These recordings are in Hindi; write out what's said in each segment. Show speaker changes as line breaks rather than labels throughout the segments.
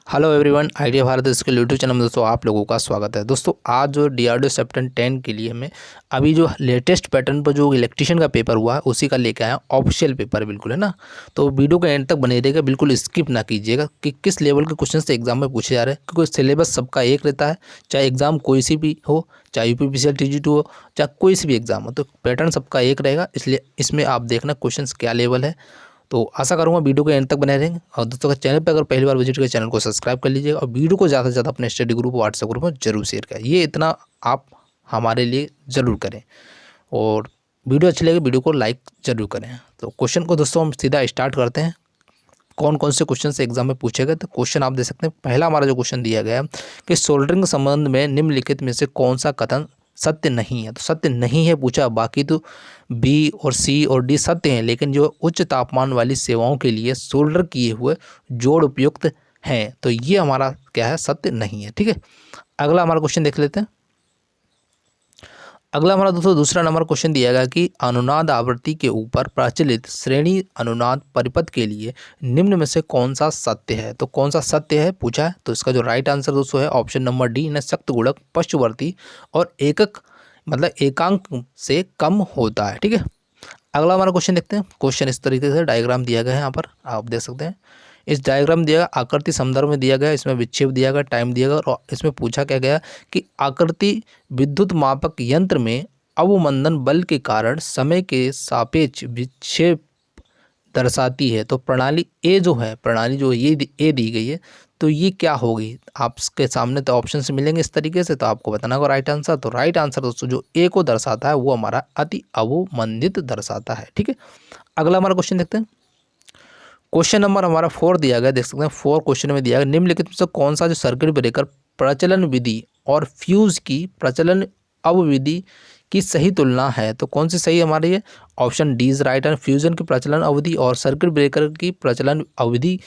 Hello everyone, idea Bharat skill YouTube channel में दोस्तों आप लोगों का स्वागत है। दोस्तों आज जो डीआरडीओ सेप्टेम्बर 10 के लिए हमें अभी जो लेटेस्ट पैटर्न पर जो इलेक्ट्रिशियन का पेपर हुआ है उसी का लेके आया, ऑफिशियल पेपर बिल्कुल है ना। तो वीडियो के एंड तक बने रहिएगा, बिल्कुल स्किप ना कीजिएगा कि किस लेवल के क्वेश्चन से एग्जाम में पूछे जा रहे हैं, क्योंकि सिलेबस सबका एक रहता है, चाहे एग्जाम कोई सी भी हो, चाहे यूपीपीसीएल टीजी2 हो, चाहे कोई सी भी एग्जाम हो, तो पैटर्न सबका एक रहेगा। इसलिए इसमें आप देखना क्वेश्चन क्या लेवल है। तो आशा करूँगा वीडियो के एंड तक बने रहेंगे। और दोस्तों का चैनल पर अगर पहली बार विजिट करें, चैनल को सब्सक्राइब कर लीजिएगा और वीडियो को ज़्यादा से ज़्यादा अपने स्टडी ग्रुप व्हाट्सएप ग्रुप में जरूर शेयर करें। ये इतना आप हमारे लिए ज़रूर करें और वीडियो अच्छी लगे वीडियो को लाइक ज़रूर करें। तो क्वेश्चन को दोस्तों हम सीधा स्टार्ट करते हैं। कौन कौन से क्वेश्चन से एग्जाम में पूछे गए, तो क्वेश्चन आप देख सकते हैं। पहला हमारा जो क्वेश्चन दिया गया है कि सोल्डरिंग के संबंध में निम्नलिखित में से कौन सा कथन सत्य नहीं है। तो सत्य नहीं है पूछा, बाकी तो बी और सी और डी सत्य हैं, लेकिन जो उच्च तापमान वाली सेवाओं के लिए सोल्डर किए हुए जोड़ उपयुक्त हैं, तो ये हमारा क्या है, सत्य नहीं है। ठीक है, अगला हमारा क्वेश्चन देख लेते हैं। अगला हमारा दोस्तों दूसरा नंबर क्वेश्चन दिया गया कि अनुनाद आवृत्ति के ऊपर प्रचलित श्रेणी अनुनाद परिपथ के लिए निम्न में से कौन सा सत्य है। तो कौन सा सत्य है पूछा है, तो इसका जो राइट आंसर दोस्तों है ऑप्शन नंबर डी न सख्त गुणक पश्चवर्ती और एकक मतलब एकांक से कम होता है। ठीक है, अगला हमारा क्वेश्चन देखते हैं। क्वेश्चन इस तरीके से डायग्राम दिया गया है, यहाँ पर आप देख सकते हैं। इस डायग्राम दिया गया आकृति संदर्भ में दिया गया, इसमें विक्षेप दिया गया, टाइम दिया गया और इसमें पूछा क्या गया कि आकृति विद्युत मापक यंत्र में अवमंदन बल के कारण समय के सापेक्ष विक्षेप दर्शाती है। तो प्रणाली ए जो है, प्रणाली जो ये ए दी गई है, तो ये क्या होगी आपके सामने तो ऑप्शन से मिलेंगे इस तरीके से, तो आपको बताना होगा राइट आंसर। तो राइट आंसर दोस्तों जो ए को दर्शाता है वो हमारा अति अवमंदित दर्शाता है। ठीक है, अगला हमारा क्वेश्चन देखते हैं। क्वेश्चन नंबर हमारा 4 दिया गया, देख सकते हैं 4 क्वेश्चन में दिया गया निम्नलिखित में से कौन सा जो सर्किट ब्रेकर प्रचलन विधि और फ्यूज की प्रचलन अवधि की सही तुलना है। तो कौन सी सही हमारी है, ऑप्शन डी इज राइट है। फ्यूजन की प्रचलन अवधि और सर्किट ब्रेकर की प्रचलन अवधि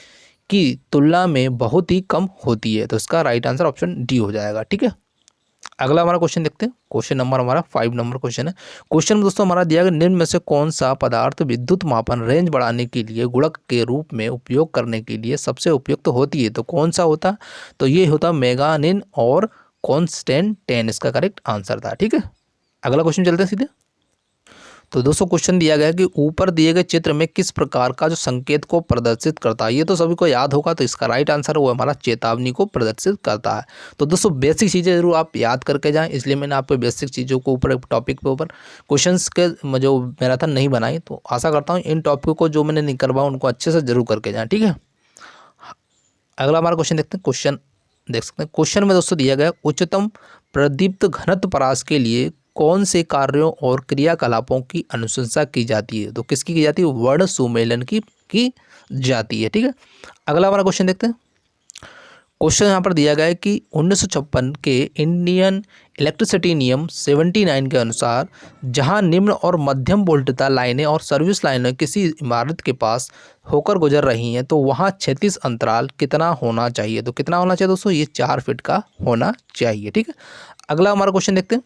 की तुलना में बहुत ही कम होती है, तो इसका राइट आंसर ऑप्शन डी हो जाएगा। ठीक है, अगला हमारा क्वेश्चन देखते हैं। क्वेश्चन नंबर हमारा 5 नंबर क्वेश्चन है। क्वेश्चन में दोस्तों हमारा दिया गया निम्न में से कौन सा पदार्थ विद्युत मापन रेंज बढ़ाने के लिए गुणक के रूप में उपयोग करने के लिए सबसे उपयुक्त होती है। तो कौन सा होता, तो ये होता मैंगानीज और कॉन्स्टेंटेन, इसका करेक्ट आंसर था। ठीक है, अगला क्वेश्चन चलते हैं सीधे। तो दोस्तों क्वेश्चन दिया गया कि ऊपर दिए गए चित्र में किस प्रकार का जो संकेत को प्रदर्शित करता है। ये तो सभी को याद होगा, तो इसका राइट आंसर वो हमारा चेतावनी को प्रदर्शित करता है। तो दोस्तों बेसिक चीज़ें जरूर आप याद करके जाएं, इसलिए मैंने आपको बेसिक चीज़ों को ऊपर टॉपिक पे ऊपर क्वेश्चंस के जो मैराथन नहीं बनाई, तो आशा करता हूँ इन टॉपिक को जो मैंने नहीं करवाया उनको अच्छे से जरूर करके जाएँ। ठीक है, अगला हमारा क्वेश्चन देखते हैं। क्वेश्चन देख सकते हैं। क्वेश्चन में दोस्तों दिया गया उच्चतम प्रदीप्त घनत्व परास के लिए कौन से कार्यों और क्रियाकलापों की अनुशंसा की जाती है। तो किसकी की जाती है, वर्ण सुमेलन की जाती है। ठीक है, अगला हमारा क्वेश्चन देखते हैं। क्वेश्चन यहाँ पर दिया गया है कि 1956 के इंडियन इलेक्ट्रिसिटी नियम 79 के अनुसार जहां निम्न और मध्यम वोल्टता लाइनें और सर्विस लाइनें किसी इमारत के पास होकर गुजर रही हैं, तो वहां क्षैतिज अंतराल कितना होना चाहिए। तो कितना होना चाहिए दोस्तों, ये 4 फीट का होना चाहिए। ठीक है, अगला हमारा क्वेश्चन देखते हैं।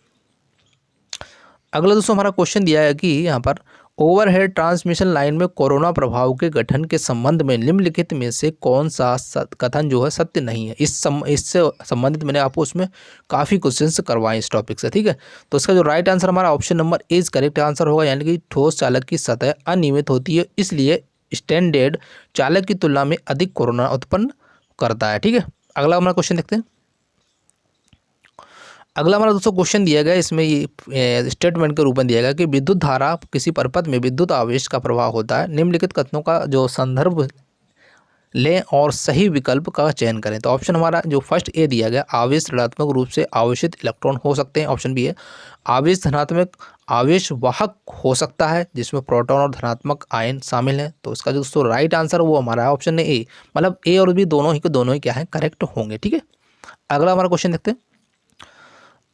अगला दोस्तों हमारा क्वेश्चन दिया है कि यहाँ पर ओवरहेड ट्रांसमिशन लाइन में कोरोना प्रभाव के गठन के संबंध में निम्नलिखित में से कौन सा कथन जो है सत्य नहीं है। इससे संबंधित मैंने आपको उसमें काफ़ी क्वेश्चंस करवाए इस टॉपिक से। ठीक है, तो इसका जो राइट आंसर हमारा option number A is correct answer होगा, यानी कि ठोस चालक की सतह अनियमित होती है, इसलिए स्टैंडर्ड चालक की तुलना में अधिक कोरोना उत्पन्न करता है। ठीक है, अगला हमारा क्वेश्चन देखते हैं। अगला हमारा दोस्तों क्वेश्चन दिया गया, इसमें ये स्टेटमेंट के रूप में दिया गया कि विद्युत धारा किसी परिपथ में विद्युत आवेश का प्रवाह होता है, निम्नलिखित कथनों का जो संदर्भ लें और सही विकल्प का चयन करें। तो ऑप्शन हमारा जो फर्स्ट ए दिया गया, आवेश ऋणात्मक रूप से आवेशित इलेक्ट्रॉन हो सकते हैं। ऑप्शन बी है आवेश धनात्मक आवेश वाहक हो सकता है, जिसमें प्रोटॉन और धनात्मक आयन शामिल हैं। तो इसका जो दोस्तों राइट आंसर वो हमारा है ऑप्शन ए, मतलब ए और बी दोनों ही क्या है, करेक्ट होंगे। ठीक है, अगला हमारा क्वेश्चन देखते हैं।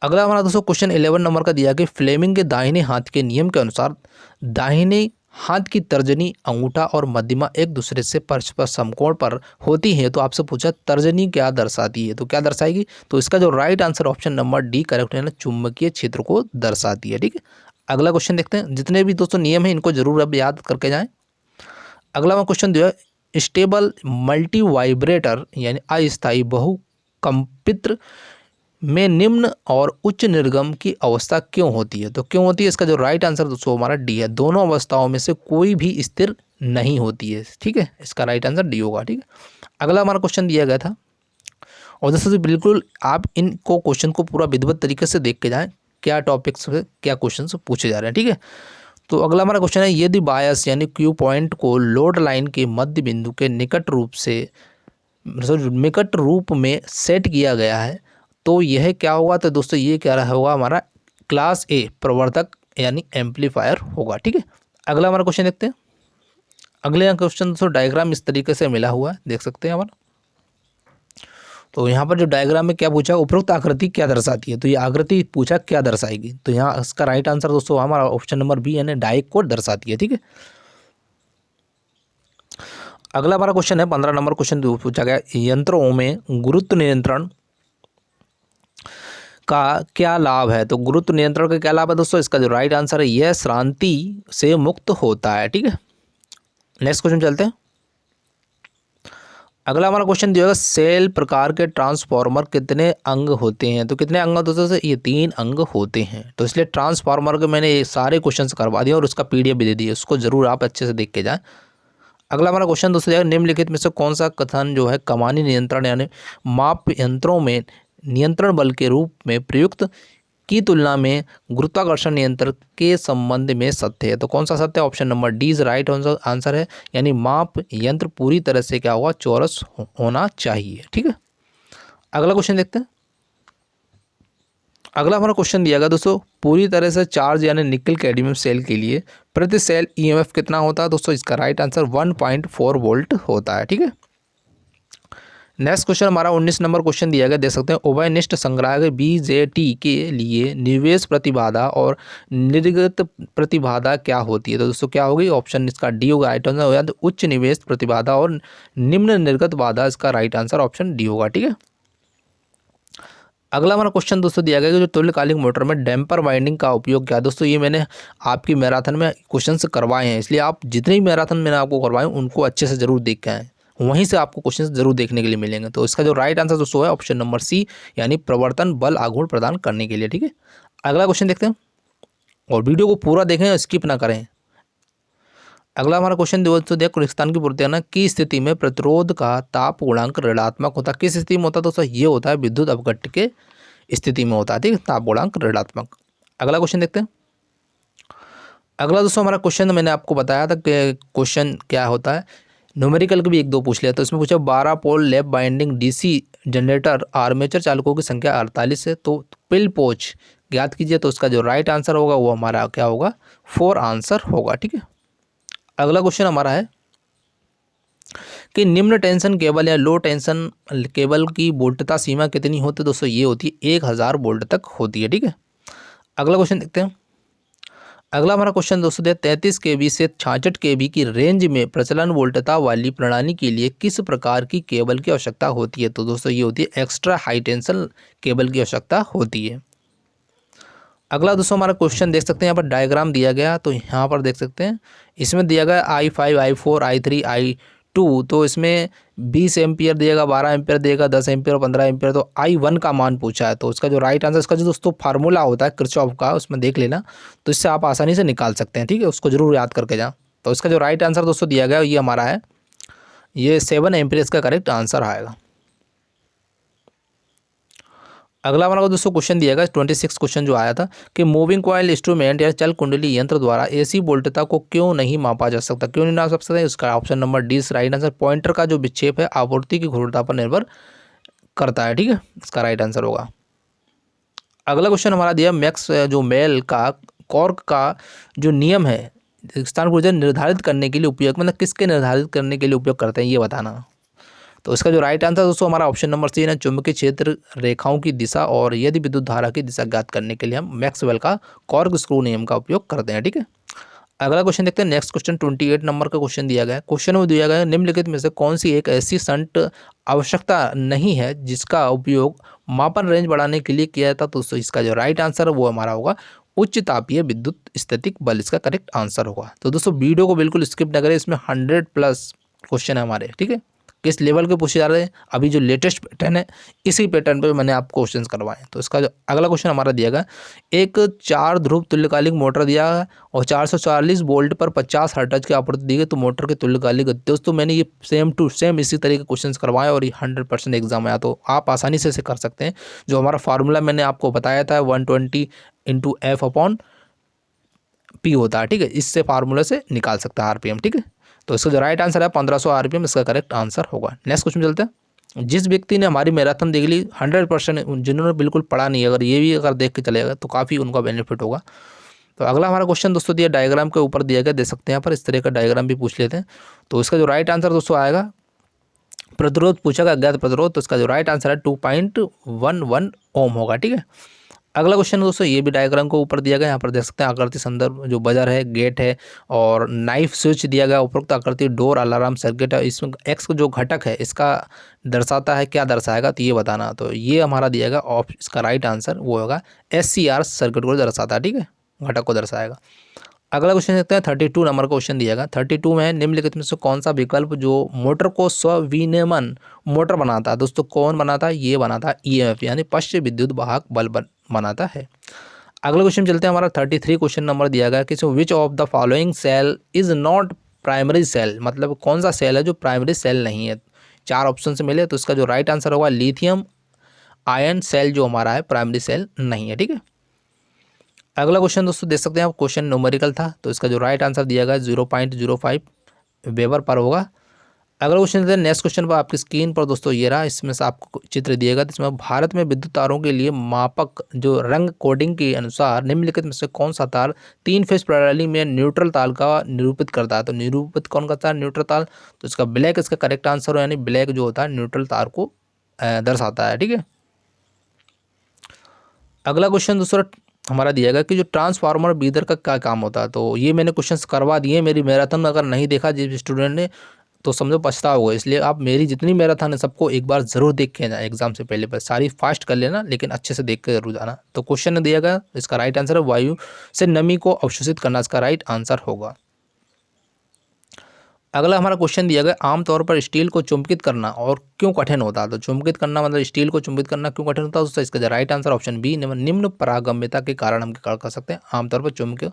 अगला हमारा दोस्तों क्वेश्चन 11 नंबर का दिया कि फ्लेमिंग के दाहिने हाथ के नियम के अनुसार दाहिने हाथ की तर्जनी, अंगूठा और मध्यमा एक दूसरे से परस्पर समकोण पर होती है। तो आपसे पूछा तर्जनी क्या दर्शाती है, तो क्या दर्शाएगी, तो इसका जो right answer option number D correct है ना, चुंबकीय क्षेत्र को दर्शाती है। ठीक है, अगला क्वेश्चन देखते हैं। जितने भी दोस्तों नियम हैं इनको जरूर अब याद करके जाएं। अगला क्वेश्चन जो है स्टेबल मल्टी वाइब्रेटर यानी अस्थायी बहुकंपित्र में निम्न और उच्च निर्गम की अवस्था क्यों होती है? तो क्यों होती है, इसका जो राइट आंसर दोस्तों हमारा डी है। दोनों अवस्थाओं में से कोई भी स्थिर नहीं होती है, ठीक है, इसका राइट आंसर डी होगा, ठीक है। अगला हमारा क्वेश्चन दिया गया था, और दोस्तों बिल्कुल आप इनको क्वेश्चन को पूरा विधिवत तरीके से देख के जाएं, क्या टॉपिक्स पे क्या क्वेश्चन पूछे जा रहे हैं, ठीक है। तो अगला हमारा क्वेश्चन है, यदि बायस यानी क्यू पॉइंट को लोड लाइन के मध्य बिंदु के निकट रूप में सेट किया गया है तो यह क्या होगा? तो दोस्तों ये क्या रहा होगा हमारा क्लास ए प्रवर्धक यानी एम्पलीफायर होगा, ठीक है। अगला हमारा क्वेश्चन देखते हैं। अगले क्वेश्चन दोस्तों डायग्राम इस तरीके से मिला हुआ है, देख सकते हैं हमारा। तो यहाँ पर जो डायग्राम में क्या पूछा, उपरोक्त आकृति क्या दर्शाती है? तो ये आकृति पूछा क्या दर्शाएगी, तो यहाँ इसका राइट आंसर दोस्तों हमारा ऑप्शन नंबर बी यानी डाइक को दर्शाती है, ठीक है। अगला हमारा क्वेश्चन है 15 नंबर क्वेश्चन पूछा गया, यंत्रों में गुरुत्व नियंत्रण का क्या लाभ है? तो गुरुत्व नियंत्रण का क्या लाभ है दोस्तों? इसका जो राइट आंसर है यह श्रांति से मुक्त होता है, ठीक है। नेक्स्ट क्वेश्चन चलते हैं। अगला हमारा क्वेश्चन दिया होगा, सेल प्रकार के ट्रांसफार्मर कितने अंग होते हैं? तो कितने अंग दोस्तों से? ये 3 अंग होते हैं। तो इसलिए ट्रांसफार्मर के मैंने ये सारे क्वेश्चंस करवा दिए और उसका पीडीएफ भी दे दी है, उसको जरूर आप अच्छे से देख के जाएं। अगला हमारा क्वेश्चन दोस्तों जाएगा, निम्नलिखित में से कौन सा कथन जो है कमानी नियंत्रण यानी माप यंत्रों में नियंत्रण बल के रूप में प्रयुक्त की तुलना में गुरुत्वाकर्षण नियंत्रण के संबंध में सत्य है? तो कौन सा सत्य है? Option number D is right answer है, यानी माप यंत्र पूरी तरह से क्या होगा? चौरस होना चाहिए, ठीक है। अगला क्वेश्चन देखते हैं। अगला हमारा क्वेश्चन दिया गया दोस्तों, पूरी तरह से चार्ज यानी निकल कैडमियम सेल के लिए प्रति सेल ईएमएफ कितना होता है? दोस्तों इसका राइट आंसर 1.4 वोल्ट होता है, ठीक है। नेक्स्ट क्वेश्चन हमारा 19 नंबर क्वेश्चन दिया गया, देख सकते हैं, उभयनिष्ठ संग्राहक बीजेटी के लिए निवेश प्रतिबाधा और निर्गत प्रतिबाधा क्या होती है? तो दोस्तों क्या होगी? ऑप्शन इसका डी होगा राइट आंसर होगा, तो उच्च निवेश प्रतिबाधा और निम्न निर्गत बाधा, इसका राइट आंसर ऑप्शन डी होगा, ठीक है। अगला हमारा क्वेश्चन दोस्तों दिया गया कि जो तुल्यकालिक मोटर में डैम्पर वाइंडिंग का उपयोग क्या है? दोस्तों ये मैंने आपकी मैराथन में क्वेश्चन करवाए हैं, इसलिए आप जितनी मैराथन मैंने आपको करवाए उनको अच्छे से जरूर देख के आएँ, वहीं से आपको क्वेश्चन जरूर देखने के लिए मिलेंगे। तो इसका जो राइट आंसर दोस्तों है ऑप्शन नंबर सी यानी प्रवर्तन बल आघूर्ण प्रदान करने के लिए, ठीक है। अगला क्वेश्चन देखते हैं और वीडियो को पूरा देखें, स्किप ना करें। अगला हमारा क्वेश्चन दोस्तों देखो, रेगिस्तान की पूर्तियाना की स्थिति में प्रतिरोध का ताप गुणांक ऋणात्मक होता है? किस स्थिति में होता है दोस्तों? ये होता है विद्युत अपघट्ट के स्थिति में होता है, ठीक है, ताप गुणांक ऋणात्मक। अगला क्वेश्चन देखते हैं। अगला दोस्तों हमारा क्वेश्चन मैंने आपको बताया था कि क्वेश्चन क्या होता है, न्यूमेरिकल के भी 1-2 पूछ लिया। तो इसमें पूछा 12 pole lap winding DC generator armature चालकों की संख्या 48 है, तो पिल पोच ज्ञात कीजिए। तो उसका जो राइट आंसर होगा वो हमारा क्या होगा? 4 आंसर होगा, ठीक है। अगला क्वेश्चन हमारा है कि निम्न टेंशन केबल या लो टेंशन केबल की वोल्टता सीमा कितनी होती है? दोस्तों ये होती है 1000 वोल्ट तक होती है, ठीक है। अगला क्वेश्चन देखते हैं। अगला हमारा क्वेश्चन दोस्तों 33 kV से 66 kV की रेंज में प्रचलन वोल्टता वाली प्रणाली के लिए किस प्रकार की केबल की आवश्यकता होती है? तो दोस्तों ये होती है एक्स्ट्रा हाई टेंशन केबल की आवश्यकता होती है। अगला दोस्तों हमारा क्वेश्चन देख सकते हैं, यहाँ पर डायग्राम दिया गया, तो यहाँ पर देख सकते हैं इसमें दिया गया I5 I4 I3 I2, तो इसमें 20 एम्पियर दिएगा, 12 एम्पियर देगा, 10 एम्पियर और 15 एम्पियर। तो I1 का मान पूछा है, तो उसका जो राइट आंसर, इसका जो दोस्तों फार्मूला होता है किरचॉफ का, उसमें देख लेना, तो इससे आप आसानी से निकाल सकते हैं, ठीक है, उसको जरूर याद करके जाएं। तो इसका जो राइट आंसर दोस्तों दिया गया ये हमारा है, ये 7 एम्पियर इसका करेक्ट आंसर आएगा। अगला हमारा दोस्तों क्वेश्चन दिया गया 26 क्वेश्चन जो आया था कि मूविंग कॉइल इंस्ट्रूमेंट या चल कुंडली यंत्र द्वारा एसी वोल्टता को क्यों नहीं मापा जा सकता? क्यों नहीं माप सकता है? उसका option number D right answer, pointer का जो विक्षेप है आपूर्ति की घूर्णता पर निर्भर करता है, ठीक है, इसका राइट आंसर होगा। अगला क्वेश्चन हमारा दिया मैक्स जो मेल का कॉर्क का जो नियम है स्थान ऊर्जा निर्धारित करने के लिए उपयोग, मतलब किसके निर्धारित करने के लिए उपयोग करते हैं ये बताना। तो इसका जो राइट आंसर दोस्तों हमारा ऑप्शन नंबर सी है, चुंबकीय क्षेत्र रेखाओं की दिशा और यदि विद्युत धारा की दिशा ज्ञात करने के लिए हम मैक्सवेल का कॉर्क स्क्रू नियम का उपयोग करते हैं, ठीक है। अगला क्वेश्चन देखते हैं। नेक्स्ट क्वेश्चन 28 नंबर का क्वेश्चन दिया गया है। क्वेश्चन में दिया गया है निम्नलिखित में से कौन सी एक ऐसी शंट आवश्यकता नहीं है जिसका उपयोग मापन रेंज बढ़ाने के लिए किया जाता? तो इसका जो राइट आंसर है वो हमारा होगा उच्च तापीय विद्युत स्थैतिक बल, इसका करेक्ट आंसर होगा। तो दोस्तों वीडियो को बिल्कुल स्किप न करें, इसमें 100+ क्वेश्चन है हमारे, ठीक है। किस लेवल के पूछे जा रहे हैं, अभी जो लेटेस्ट पैटर्न है इसी पैटर्न पे मैंने आपको क्वेश्चंस करवाए। तो इसका जो अगला क्वेश्चन हमारा दिया गया, एक 4 ध्रुव तुल्यकालिक मोटर दिया है और 440 वोल्ट पर 50 हर्ट्ज की आपूर्ति दी गई, तो मोटर के तुल्यकालिक गति। दोस्तों मैंने ये सेम टू सेम इसी तरह के क्वेश्चंस करवाए और ये 100% एग्जाम आया, तो आप आसानी से इसे कर सकते हैं। जो हमारा फार्मूला मैंने आपको बताया था 120 इंटू एफ अपॉन पी होता है, ठीक है। इससे फार्मूला से निकाल सकता है आरपीएम, ठीक है। तो इसका जो राइट आंसर है 1500 आरपीएम इसका करेक्ट आंसर होगा। नेक्स्ट क्वेश्चन चलते हैं। जिस व्यक्ति ने हमारी मैराथन देख ली 100%, जिन्होंने बिल्कुल पढ़ा नहीं, अगर ये भी अगर देख के चलेगा तो काफ़ी उनका बेनिफिट होगा। तो अगला हमारा क्वेश्चन दोस्तों दिया डायग्राम के ऊपर दिया गया, दे सकते हैं यहाँ पर, इस तरह का डायग्राम भी पूछ लेते हैं। तो इसका जो राइट आंसर दोस्तों आएगा, प्रतिरोध पूछा गया अज्ञात प्रतिरोध, तो इसका जो राइट आंसर है 2.11 ओम होगा, ठीक है। अगला क्वेश्चन दोस्तों ये भी डायग्राम को ऊपर दिया गया, यहाँ पर देख सकते हैं आकृति संदर्भ जो बजर है, गेट है और नाइफ स्विच दिया गया। उपरोक्त आकृति डोर अलार्म सर्किट है, इसमें एक्स जो घटक है इसका दर्शाता है, क्या दर्शाएगा तो ये बताना। तो ये हमारा दिया गया ऑप्शन, इसका राइट आंसर वो होगा SCR सर्किट को दर्शाता है, ठीक है, घटक को दर्शाएगा। अगला क्वेश्चन देखते हैं 32 नंबर क्वेश्चन दिया गया। 32 में निम्नलिखित में से कौन सा विकल्प जो मोटर को स्वविनियमन मोटर बनाता है, दोस्तों कौन बनाता है, ये बनाता है EMF यानी पश्च विद्युत वाहक बल बनाता है। अगला क्वेश्चन चलते हैं हमारा 33 क्वेश्चन नंबर दिया गया कि which of the following cell is not primary cell, मतलब कौन सा सेल है जो प्राइमरी सेल नहीं है। 4 ऑप्शन से मिले, तो इसका जो राइट आंसर होगा लिथियम आयन सेल जो हमारा है प्राइमरी सेल नहीं है, ठीक है। अगला क्वेश्चन दोस्तों देख सकते हैं आप, क्वेश्चन न्यूमेरिकल था, तो इसका जो राइट आंसर दिया गया 0.05 वेबर पर होगा। अगला क्वेश्चन देते हैं नेक्स्ट क्वेश्चन पर, आपकी स्क्रीन पर दोस्तों ये रहा, इसमें से आपको चित्र दिएगा, तो इसमें भारत में विद्युत तारों के लिए मापक जो रंग कोडिंग के अनुसार निम्नलिखित में से कौन सा तार 3 फेज प्रणाली में न्यूट्रल ताल का निरूपित करता है, तो निरूपित कौन करता है, न्यूट्रल ताल। तो इसका ब्लैक इसका करेक्ट आंसर हो, यानी ब्लैक जो होता है न्यूट्रल तार को दर्शाता है, ठीक है। अगला क्वेश्चन दूसरा हमारा दिया गया कि जो ट्रांसफार्मर बीदर का क्या काम होता है, तो ये मैंने क्वेश्चंस करवा दिए मेरी मैराथन में, अगर नहीं देखा जिस स्टूडेंट ने तो समझो पछता होगा। इसलिए आप मेरी जितनी मैराथन है सबको एक बार जरूर देख के जाए, एग्जाम से पहले सारी फास्ट कर लेना, लेकिन अच्छे से देख के जरूर जाना। तो क्वेश्चन ने दिया गया, इसका राइट आंसर है वायु से नमी को अवशोषित करना, इसका राइट आंसर होगा। अगला हमारा क्वेश्चन दिया गया, आमतौर पर स्टील को चुंबकित करना और क्यों कठिन होता है, तो चुंबकित करना मतलब स्टील को चुंबकित करना क्यों कठिन होता है, तो इसका राइट आंसर ऑप्शन बी निम्न परागम्यता के कारण हम कर सकते हैं। आमतौर पर चुंबक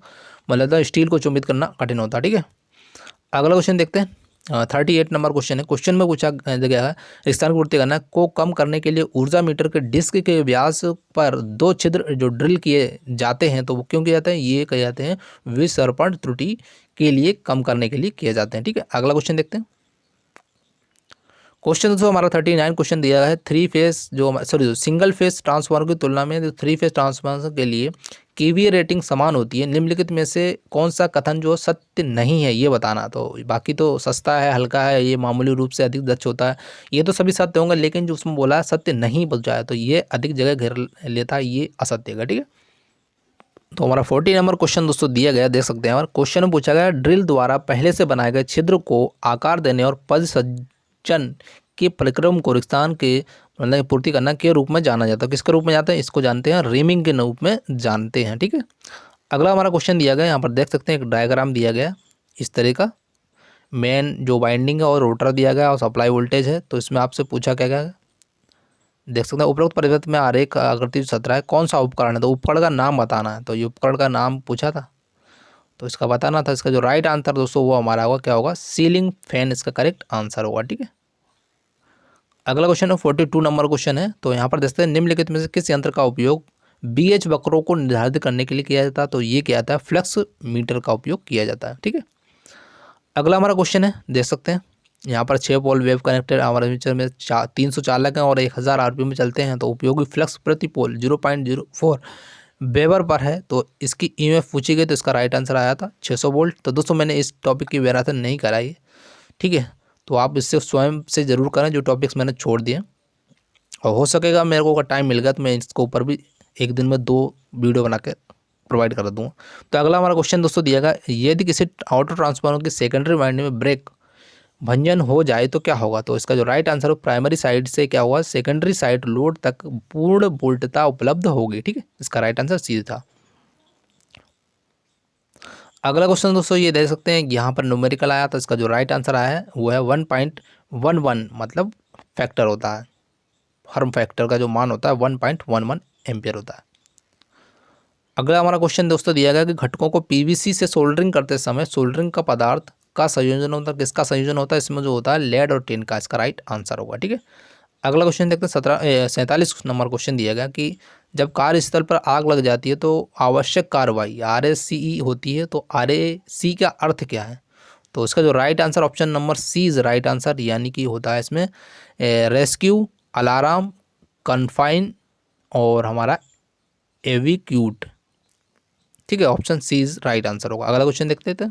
मतलब स्टील को चुंबित करना कठिन होता है, ठीक है। अगला क्वेश्चन देखते हैं 38 नंबर क्वेश्चन है। क्वेश्चन में पूछा गया है स्थान पूर्ति करना को कम करने के लिए ऊर्जा मीटर के डिस्क के व्यास पर 2 छिद्र जो ड्रिल किए जाते हैं, तो वो क्यों किए जाते हैं, ये कहे जाते हैं विसर्पण त्रुटि के लिए कम करने के लिए किए जाते हैं, ठीक है। अगला क्वेश्चन देखते हैं। क्वेश्चन दोस्तों हमारा 39 क्वेश्चन दिया है, 3 फेस जो सिंगल फेस ट्रांसफार्मर की तुलना में 3 फेस ट्रांसफार्मर के लिए केवीए रेटिंग समान होती है। निम्नलिखित में से कौन सा कथन जो सत्य नहीं है, ये बताना। तो बाकी तो सस्ता है, हल्का है, ये मामूली रूप से अधिक दक्ष होता है, ये तो सभी सत्य होंगे, लेकिन जो उसमें बोला है सत्य नहीं बचा है, तो ये अधिक जगह घेर लेता है, ये असत्य है, ठीक है। तो हमारा 40 नंबर क्वेश्चन दोस्तों दिया गया, देख सकते हैं। हमारा क्वेश्चन में पूछा गया ड्रिल द्वारा पहले से बनाए गए छिद्र को आकार देने और पद सज्जन के परिक्रम को रिक्तान के मतलब पूर्ति करना के रूप में जाना जाता है। किसके रूप में जाते हैं, इसको जानते हैं रिमिंग के रूप में जानते हैं, ठीक है। अगला हमारा क्वेश्चन दिया गया, यहाँ पर देख सकते हैं एक डायग्राम दिया गया इस तरह का, मेन जो वाइंडिंग है और रोटर दिया गया और सप्लाई वोल्टेज है। तो इसमें आपसे पूछा क्या गया, देख सकते हैं उपरोक्त परिवर्तन में आरेख आकृति 17 है, कौन सा उपकरण है, तो उपकरण का नाम बताना है। तो ये उपकरण का नाम पूछा था, तो इसका बताना था। इसका जो राइट आंसर दोस्तों वो हमारा होगा क्या होगा, सीलिंग फैन इसका करेक्ट आंसर होगा, ठीक है। अगला क्वेश्चन है 42 नंबर क्वेश्चन है। तो यहाँ पर देखते हैं निम्नलिखित में से किस यंत्र का उपयोग BH वक्रों को निर्धारित करने के लिए किया जाता है, तो ये क्या आता है फ्लक्स मीटर का उपयोग किया जाता है, ठीक है। अगला हमारा क्वेश्चन है, देख सकते हैं यहाँ पर 6 पोल वेव कनेक्टेड हमारे आर्मेचर में 300 चालक हैं और 1000 RPM में चलते हैं, तो उपयोगी फ्लक्स प्रति पोल 0.04 वेबर पर है। तो इसकी EMF पूछी गई, तो इसका राइट आंसर आया था 600 वोल्ट। तो दोस्तों मैंने इस टॉपिक की मैराथन नहीं कराई है, ठीक है, तो आप इससे स्वयं से ज़रूर करें जो टॉपिक्स मैंने छोड़ दिए, और हो सकेगा मेरे को अगर टाइम मिल गया तो मैं इसके ऊपर भी एक दिन में 2 वीडियो बना के प्रोवाइड कर दूँगा। तो अगला हमारा क्वेश्चन दोस्तों दिया गया, यदि किसी ऑटो ट्रांसफार्मर की सेकेंडरी वाइंडिंग में ब्रेक भंजन हो जाए तो क्या होगा, तो इसका जो राइट आंसर है प्राइमरी साइड से क्या होगा, सेकेंडरी साइड लोड तक पूर्ण वोल्टता उपलब्ध होगी, ठीक है, इसका राइट आंसर सी था। अगला क्वेश्चन दोस्तों ये देख सकते हैं, यहाँ पर न्यूमेरिकल आया तो इसका जो राइट आंसर आया है वो है 1.11, मतलब फैक्टर होता है, हर फैक्टर का जो मान होता है 1.11 एम्पियर होता है। अगला हमारा क्वेश्चन दोस्तों दिया गया कि घटकों को पीवीसी से सोल्डरिंग करते समय सोल्डरिंग का पदार्थ का संयोजन होता है, किसका संयोजन होता है, इसमें जो होता है लेड और टिन का, इसका राइट आंसर होगा। ठीक है, अगला क्वेश्चन देखते हैं 47 नंबर क्वेश्चन दिया गया कि जब कार्यस्थल पर आग लग जाती है तो आवश्यक कार्रवाई RACE होती है, तो RAC का अर्थ क्या है, तो इसका जो right answer option number C is right answer, यानी कि होता है इसमें रेस्क्यू, अलार्म, कन्फाइन और हमारा एविक्यूट। ठीक है, option C is right answer होगा। अगला क्वेश्चन देखते थे।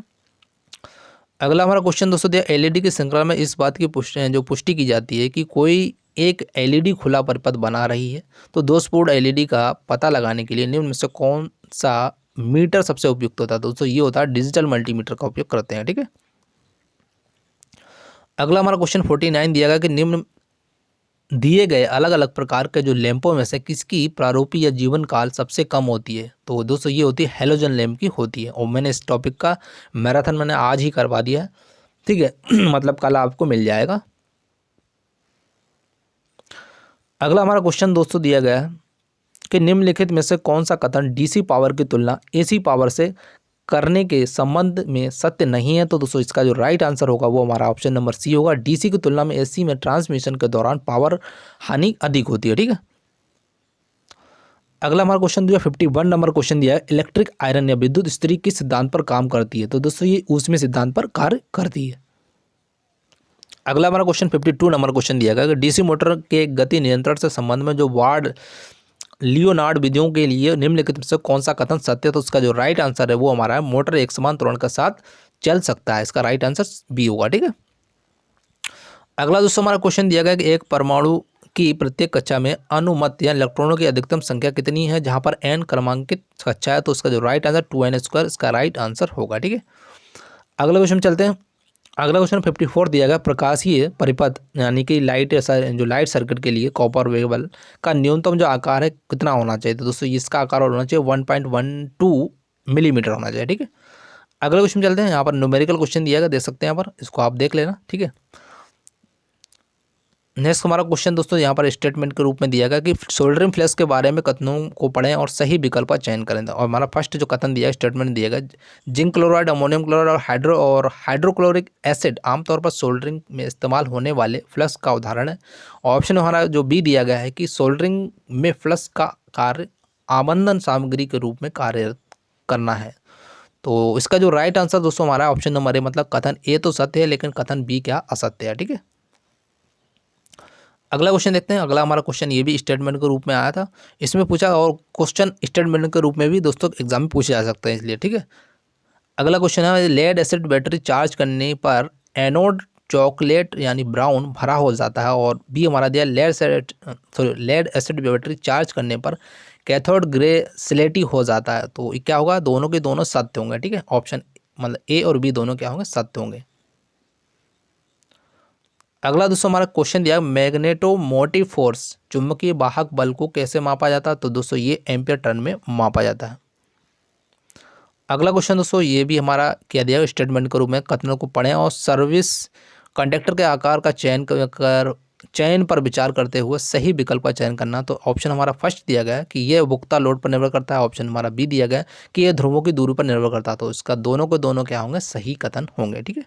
अगला हमारा क्वेश्चन दोस्तों दिया एलईडी की श्रृंखला में इस बात की पुष्टि की जाती है कि कोई एक एलईडी खुला परिपथ बना रही है, तो दोषपूर्ण एलईडी का पता लगाने के लिए निम्न में से कौन सा मीटर सबसे उपयुक्त होता है, दोस्तों ये होता है डिजिटल मल्टीमीटर का उपयोग करते हैं। ठीक है, अगला हमारा क्वेश्चन 49 दिया गया कि निम्न दिए गए अलग अलग प्रकार के जो लैंपों में से किसकी प्रारूपी या जीवन काल सबसे कम होती है, तो दोस्तों ये होती है हेलोजन लैंप की होती है, और मैंने इस टॉपिक का मैराथन मैंने आज ही करवा दिया है। ठीक है मतलब कल आपको मिल जाएगा। अगला हमारा क्वेश्चन दोस्तों दिया गया है कि निम्नलिखित में से कौन सा कथन डीसी पावर की तुलना एसी पावर से करने के संबंध में सत्य नहीं है, तो दोस्तों इसका जो राइट आंसर होगा वो हमारा ऑप्शन नंबर सी होगा। डीसी की तुलना में एसी में ट्रांसमिशन के दौरान पावर हानि अधिक होती है। ठीक है, अगला हमारा क्वेश्चन दिया 51 नंबर क्वेश्चन दिया है इलेक्ट्रिक आयरन या विद्युत इस्त्री किस सिद्धांत पर काम करती है, तो दोस्तों ये ऊष्मीय सिद्धांत पर कार्य करती है। अगला हमारा क्वेश्चन 52 नंबर क्वेश्चन दिया गया कि डीसी मोटर के गति नियंत्रण से संबंध में जो वार्ड लियोनार्ड विधियों के लिए निम्नलिखित में से कौन सा कथन सत्य है, तो उसका जो राइट आंसर है वो हमारा है मोटर एक समान त्वरण के साथ चल सकता है, इसका राइट आंसर बी होगा। ठीक है, अगला दोस्तों हमारा क्वेश्चन दिया गया कि एक परमाणु की प्रत्येक कक्षा में अनुमत या इलेक्ट्रॉनों की अधिकतम संख्या कितनी है, जहां पर n क्रमांकित कक्षा है, तो उसका जो राइट आंसर 2n², इसका राइट आंसर होगा। ठीक है, अगला क्वेश्चन चलते हैं। अगला क्वेश्चन 54 दिया गया प्रकाशीय परिपथ यानी कि लाइट जो लाइट सर्किट के लिए कॉपर वेबल का न्यूनतम जो आकार है कितना होना चाहिए, तो दोस्तों इसका आकार होना चाहिए 1.12 मिलीमीटर होना चाहिए। ठीक है, अगला क्वेश्चन चलते हैं। यहाँ पर न्यूमेरिकल क्वेश्चन दिया गया, देख सकते हैं यहाँ पर, इसको आप देख लेना। ठीक है, नेक्स्ट हमारा क्वेश्चन दोस्तों यहाँ पर स्टेटमेंट के रूप में दिया गया कि सोल्डरिंग फ्लेक्स के बारे में कथनों को पढ़ें और सही विकल्प का चयन करें, और हमारा फर्स्ट जो कथन दिया स्टेटमेंट दिया गया जिंक क्लोराइड, अमोनियम क्लोराइड और हाइड्रोक्लोरिक एसिड आमतौर पर सोल्डरिंग में इस्तेमाल होने वाले फ्लक्स का उदाहरण है। ऑप्शन हमारा जो बी दिया गया है कि सोल्डरिंग में फ्लक्स का कार्य आबंधन सामग्री के रूप में कार्य करना है, तो इसका जो राइट आंसर दोस्तों हमारा ऑप्शन नंबर ए, मतलब कथन ए तो सत्य है लेकिन कथन बी क्या असत्य है। ठीक है, अगला क्वेश्चन देखते हैं। अगला हमारा क्वेश्चन ये भी स्टेटमेंट के रूप में आया था, इसमें पूछा, और क्वेश्चन स्टेटमेंट के रूप में भी दोस्तों एग्जाम में पूछे जा सकते हैं इसलिए। ठीक है, अगला क्वेश्चन है लेड एसिड बैटरी चार्ज करने पर एनोड चॉकलेट यानी ब्राउन भरा हो जाता है, और बी हमारा दिया लेड एसिड बैटरी चार्ज करने पर कैथोड ग्रे स्लेटी हो जाता है, तो क्या होगा, दोनों के दोनों सत्य होंगे। ठीक है, ऑप्शन मतलब ए और बी दोनों क्या होंगे, सत्य होंगे। अगला दोस्तों हमारा क्वेश्चन दिया मैग्नेटोमोटिव फोर्स चुंबकीय वाहक बल को कैसे मापा जाता है, तो दोस्तों ये एम्पियर टर्न में मापा जाता है। अगला क्वेश्चन दोस्तों ये भी हमारा क्या दिया स्टेटमेंट के रूप में, कथनों को पढ़ें और सर्विस कंडक्टर के आकार का चयन पर विचार करते हुए सही विकल्प का चयन करना, तो ऑप्शन हमारा फर्स्ट दिया गया है कि यह उपभोक्ता लोड पर निर्भर करता है। ऑप्शन हमारा बी दिया गया कि यह ध्रुवों की दूरी पर निर्भर करता है, तो इसका दोनों के दोनों क्या होंगे, सही कथन होंगे। ठीक है,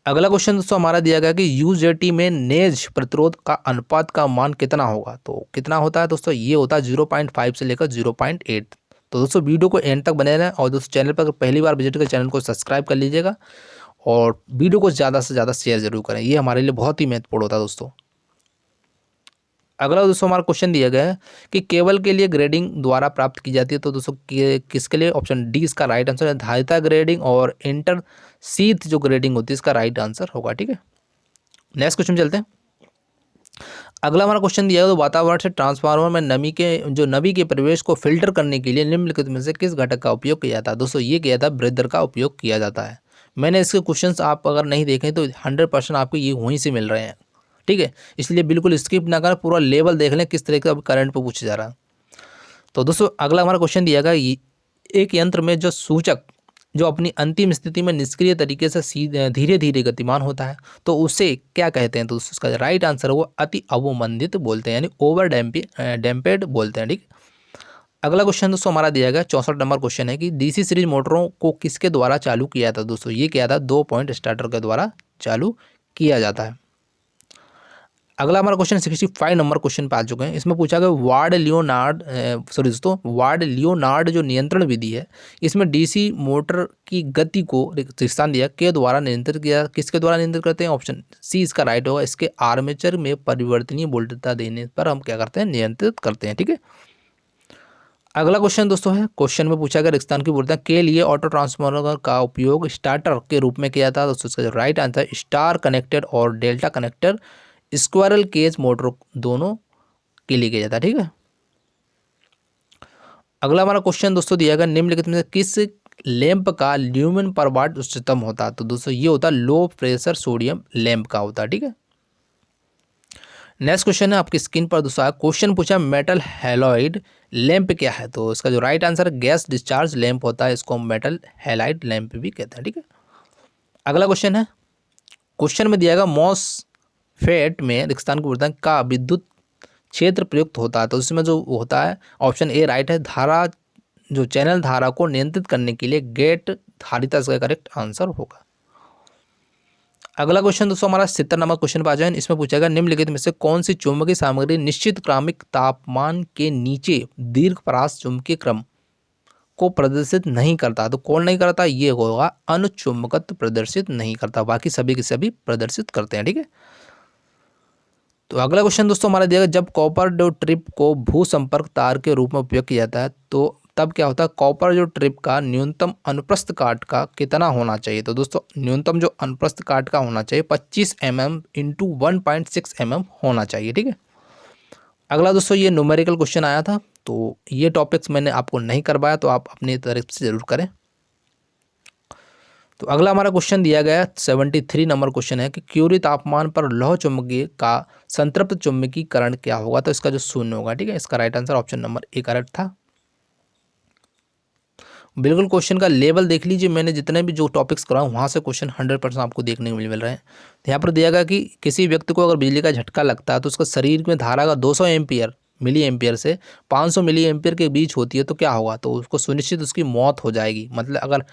अगला क्वेश्चन दोस्तों हमारा दिया गया कि यूजेटी में नेज प्रतिरोध का अनुपात का मान कितना होगा, तो कितना होता है दोस्तों, ये होता है 0.5 से लेकर 0.8। तो दोस्तों वीडियो को एंड तक बने रहें, और दोस्तों चैनल पर अगर पहली बार विजिट कर चैनल को सब्सक्राइब कर लीजिएगा, और वीडियो को ज़्यादा से ज़्यादा शेयर जरूर करें, ये हमारे लिए बहुत ही महत्वपूर्ण होता है दोस्तों। अगला दोस्तों हमारा क्वेश्चन दिया गया है कि केबल के लिए ग्रेडिंग द्वारा प्राप्त की जाती है, तो दोस्तों किसके लिए, ऑप्शन डी इसका राइट आंसर है धारिता ग्रेडिंग और इंटर सीथ जो ग्रेडिंग होती है, इसका राइट आंसर होगा। ठीक है, नेक्स्ट क्वेश्चन चलते हैं। अगला हमारा क्वेश्चन दिया है तो वातावरण से ट्रांसफार्मर में नमी के प्रवेश को फिल्टर करने के लिए निम्नलिखित में से किस घटक का उपयोग किया जाता है, दोस्तों ये किया जाता है ब्रेदर का उपयोग किया जाता है। मैंने इसके क्वेश्चंस आप अगर नहीं देखें तो 100% आपको ये वहीं से मिल रहे हैं। ठीक है, इसलिए बिल्कुल स्किप ना करें, पूरा लेवल देख लें किस तरह का करंट पर पूछा जा रहा है। तो दोस्तों अगला हमारा क्वेश्चन दिया गया एक यंत्र में जो सूचक जो अपनी अंतिम स्थिति में निष्क्रिय तरीके से धीरे धीरे गतिमान होता है तो उसे क्या कहते हैं? तो उसका राइट आंसर है वो अति अवमंदित बोलते हैं, यानी ओवर डैम्पेड बोलते हैं। ठीक। अगला क्वेश्चन दोस्तों हमारा दिया गया 64 नंबर क्वेश्चन है कि डीसी सीरीज मोटरों को किसके द्वारा चालू किया था? दोस्तों ये क्या था? 2 पॉइंट स्टार्टर के द्वारा चालू किया जाता है। अगला हमारा क्वेश्चन 65 नंबर क्वेश्चन पे आ चुके हैं। इसमें पूछा गया वार्ड लियोनार्ड जो नियंत्रण विधि है इसमें डीसी मोटर की गति को स्थान दिया के द्वारा नियंत्रित किया। किसके द्वारा नियंत्रित करते हैं? ऑप्शन सी इसका राइट होगा। इसके आर्मेचर में परिवर्तनीय वोल्टता देने पर हम क्या करते हैं? नियंत्रित करते हैं। ठीक है। अगला क्वेश्चन दोस्तों है, क्वेश्चन में पूछा गया रेगिस्तान की वोल्टता के लिए ऑटो ट्रांसफार्मर का उपयोग स्टार्टर के रूप में किया था। दोस्तों इसका राइट आंसर स्टार कनेक्टेड और delta connector squirrel cage motor दोनों के लिए किया जाता है। ठीक है। अगला हमारा क्वेश्चन दोस्तों दिया गया निम्नलिखित में से किस लैंप का ल्यूमेन पर वाट उच्चतम होता है? तो दोस्तों ये होता है लो प्रेशर सोडियम लैंप का होता है। ठीक है। नेक्स्ट क्वेश्चन है आपकी स्क्रीन पर दोस्तों क्वेश्चन पूछा मेटल हैलाइड लैंप क्या है? तो इसका जो right answer gas discharge lamp होता है, इसको हम मेटल हैलाइड लैंप भी कहते हैं। ठीक है। अगला क्वेश्चन है, क्वेश्चन में दिया गया मॉसफेट में रेगिस्तान की वोल्टेज का विद्युत क्षेत्र प्रयुक्त होता है। तो उसमें जो होता है ऑप्शन ए राइट है, धारा जो चैनल धारा को नियंत्रित करने के लिए गेट धारिता इसका करेक्ट आंसर होगा। अगला क्वेश्चन दोस्तों हमारा 70 नंबर क्वेश्चन पर आ जाए। इसमें पूछा गया निम्नलिखित में से कौन सी चुंबकीय सामग्री निश्चित क्रमिक तापमान के नीचे दीर्घ परास चुंबकीय क्रम को प्रदर्शित नहीं करता? तो कौन नहीं करता? ये होगा अनुचुंबकत्व प्रदर्शित नहीं करता, बाकी सभी के सभी प्रदर्शित करते हैं। ठीक है। तो अगला क्वेश्चन दोस्तों हमारा दिया गया जब कॉपर जो ट्रिप को भू संपर्क तार के रूप में उपयोग किया जाता है तो तब क्या होता है? कॉपर जो ट्रिप का न्यूनतम अनुप्रस्थ काट का कितना होना चाहिए? तो दोस्तों न्यूनतम जो अनुप्रस्थ काट का होना चाहिए 25 mm इंटू 1.6 mm होना चाहिए। ठीक है। अगला दोस्तों ये न्यूमेरिकल क्वेश्चन आया था, तो ये टॉपिक्स मैंने आपको नहीं करवाया, तो आप अपनी तरफ से जरूर करें। तो अगला हमारा क्वेश्चन दिया गया 73 नंबर क्वेश्चन है कि क्यूरी तापमान पर लौह चुंबकीय का संतृप्त चुंबकीकरण क्या होगा? तो इसका जो शून्य होगा। ठीक है। इसका right answer option number A correct था। बिल्कुल क्वेश्चन का लेवल देख लीजिए, मैंने जितने भी जो टॉपिक्स कराऊँ वहाँ से क्वेश्चन 100% आपको देखने को मिल रहे हैं। तो यहाँ पर दिया गया कि किसी व्यक्ति को अगर बिजली का झटका लगता है तो उसका शरीर में धारा का 200 एम्पियर मिली एम्पियर से 500 मिली एम्पियर के बीच होती है तो क्या होगा? तो उसको सुनिश्चित उसकी मौत हो जाएगी। मतलब अगर